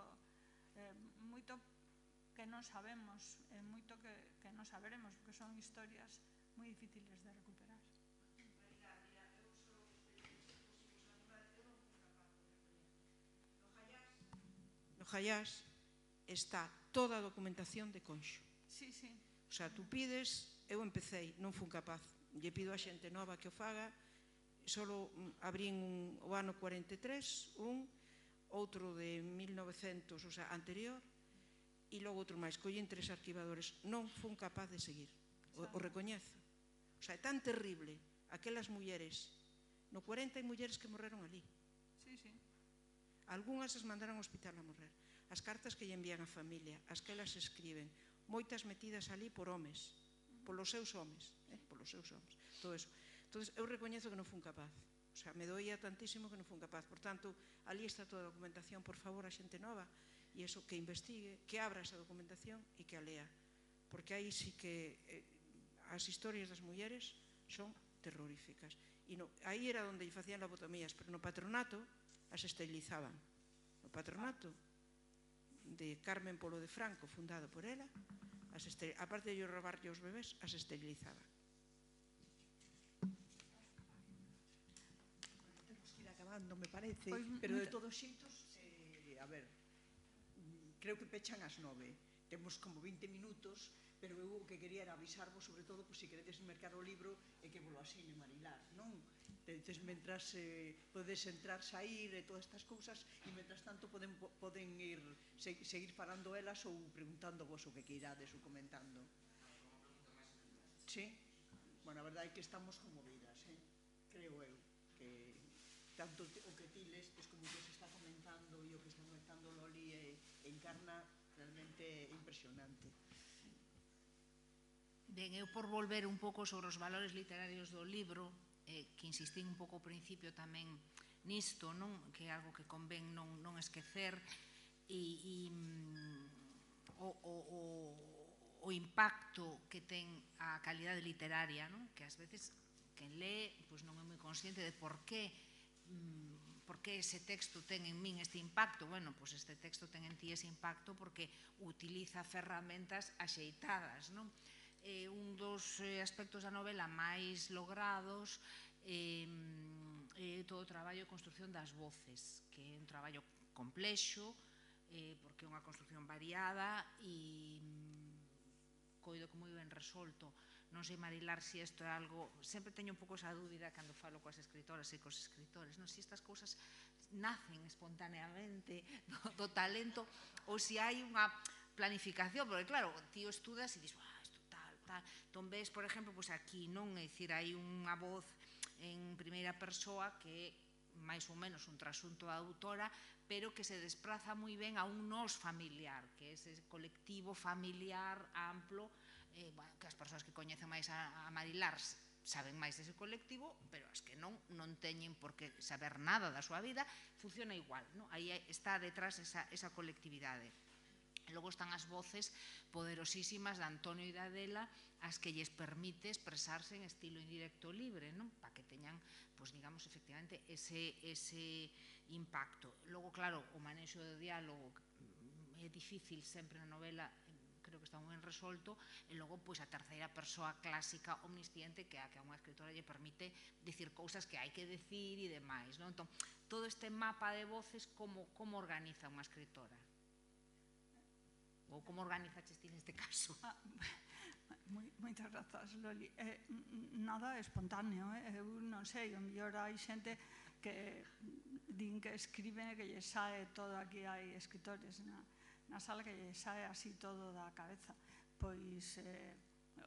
que non sabemos, moito que non saberemos, porque son historias moi difíciles de recuperar. No Jaiás está toda a documentación de Conxo. Sí, sí. O sea, tú pides, eu empecé, non fun capaz, lle pido a xente nova que o faga, solo abrín o ano 43, outro de 1900, o sea, anterior, e logo outro máis. Collín 3 arquivadores. Non fun capaz de seguir, o recoñezo. O sea, é tan terrible aquelas mulleres, no 40 hai mulleres que morreron ali. Sí, sí. Algúnas as mandaron ao hospital a morrer. As cartas que lle envían a familia, as que elas escriben, moitas metidas ali por homes, polos seus homes, polos seus homes, todo eso. Entón, eu recoñezo que non fun capaz. O sea, me doía tantísimo que non fun capaz. Por tanto, ali está toda a documentación, por favor, a xente nova, e eso, que investigue, que abra esa documentación e que a lea. Porque aí sí que as historias das mulleres son terroríficas. E aí era onde lle facían lobotomías, pero no patronato as esterilizaban. No patronato de Carmen Polo de Franco, fundado por ela, aparte de robarlle os bebés, as esterilizaban. Temos que ir acabando, me parece, pero de todos xeitos, a ver, creo que pechan as 9. Temos como 20 minutos, pero eu o que quería era avisarvos, sobre todo, se queredes mercar o libro, e que vos lo asine Marilar, non? Entonces, mentras podedes entrar, sair, e todas estas cousas, e mentras tanto poden ir seguir falando elas ou preguntando vos o que queirades ou comentando. Sí? Bueno, a verdade é que estamos conmovidas, creo eu, que tanto o que ti lestes como o que se está comentando e o que está comentando Loli encarna realmente impresionante. Ben, eu por volver un pouco sobre os valores literarios do libro, que insistín un pouco ao principio tamén nisto, non? Que é algo que convén non esquecer, e o impacto que ten a calidade literaria, non? Que ás veces quen lee non é moi consciente de por que ese texto ten en min este impacto. Bueno, pois este texto ten en ti ese impacto porque utiliza ferramentas axeitadas, non? Un dos aspectos da novela máis logrados é todo o traballo de construción das voces, que é un traballo complexo, porque é unha construción variada e coido que moi ben resolto. Non sei, Marilar, se isto é algo... Sempre teño un pouco esa dúbida cando falo coas escritoras e cos escritores, non? Se estas cousas nacen espontaneamente do talento ou se hai unha planificación, porque claro, ti o estudas e dis, isto tal. Entón ves, por exemplo, aquí, non? É dicir, hai unha voz en primeira persoa que é máis ou menos un trasunto da autora, pero que se despraza moi ben a un nós familiar, que é ese colectivo familiar amplo, que as persoas que coñecen máis a Marilar saben máis dese colectivo, pero as que non teñen por que saber nada da súa vida, funciona igual, non? Aí está detrás esa colectividade. Logo están as voces poderosísimas de Antonio e de Adela, as que lles permite expresarse en estilo indirecto libre, non? Para que teñan, digamos, efectivamente, ese impacto. Logo, claro, o manexo do diálogo é difícil sempre na novela, creo que está moi ben resolto, e logo, a terceira persoa clásica omnisciente que a unha escritora lle permite dicir cousas que hai que decir e demais, non? Entón, todo este mapa de voces, como organiza unha escritora? Ou como organizaches ti neste caso? Moitas grazas, Loli. Nada espontáneo, eu non sei, o mellor hai xente que din que escriben e que lle sae todo. Aquí hai escritores na sala que lle sae así todo da cabeza. Pois,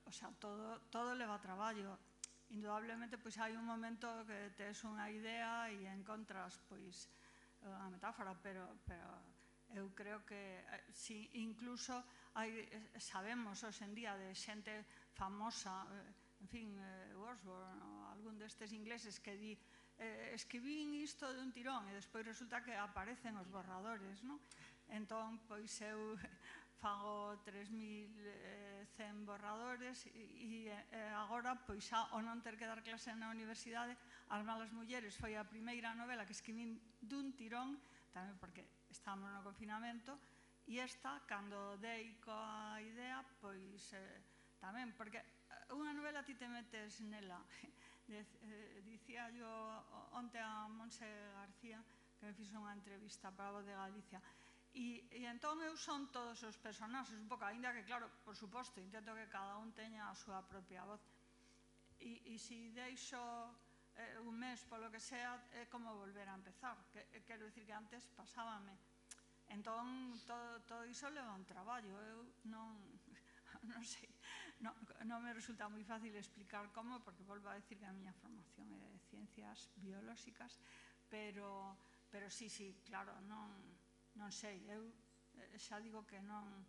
o sea, todo leva traballo. Indudablemente, pois hai un momento que tes unha idea e encontras, pois, a metáfora, pero eu creo que incluso sabemos hoxe en día de xente famosa, en fin, Wordsworth ou algún destes ingleses que di escribín isto de un tirón e despois resulta que aparecen os borradores, non? Entón, pois eu fago 3100 borradores e agora, pois ao non ter que dar clase na universidade, As malas mulleres foi a primeira novela que escribín dun tirón, tamén porque estábamos no confinamento, e esta, cando dei coa idea, pois tamén, porque unha novela ti te metes nela. Dicía yo onte a Monse García, que me fixo unha entrevista para a Voz de Galicia, e entón eu son todos os personaxes, un pouco, ainda que, claro, por suposto, intento que cada un teña a súa propia voz. E se deixo un mes, polo que sea, é como volver a empezar. Quero dicir que antes pasábame. Entón, todo iso leva un traballo. Eu non sei, non me resulta moi fácil explicar como, porque volvo a decir que a miña formación é de ciencias biolóxicas, pero sí, claro, non sei. Eu xa digo que non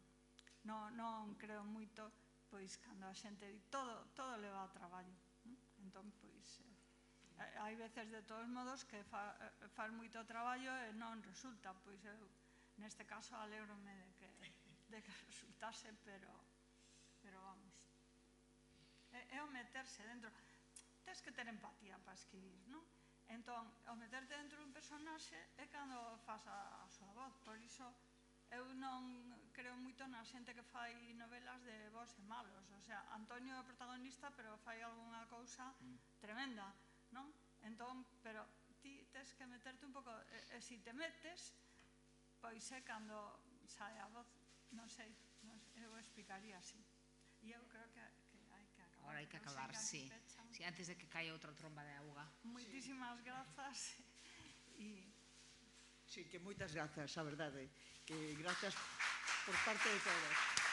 creo moito, pois, cando a xente di todo leva a traballo. Entón, pois, hai veces, de todos modos, que faz moito traballo e non resulta. Pois eu, neste caso, alégrome de que resultase, pero vamos. É o meterse dentro. Tens que ter empatía para escribir, non? Entón, o meterte dentro dun personaxe é cando faz a súa voz. Por iso, eu non creo moito na xente que fai novelas de bons e malos. O sea, Antonio é o protagonista, pero fai algunha cousa tremenda, non? Entón, pero ti tens que meterte un pouco, e se te metes, pois é cando sae a voz. Non sei, eu explicaría así. E eu creo que hai que acabar. Ahora hai que acabar, sí. Antes de que caia outra tromba de auga. Moitísimas grazas. Sí, que moitas grazas, a verdade. Que grazas por parte de todos.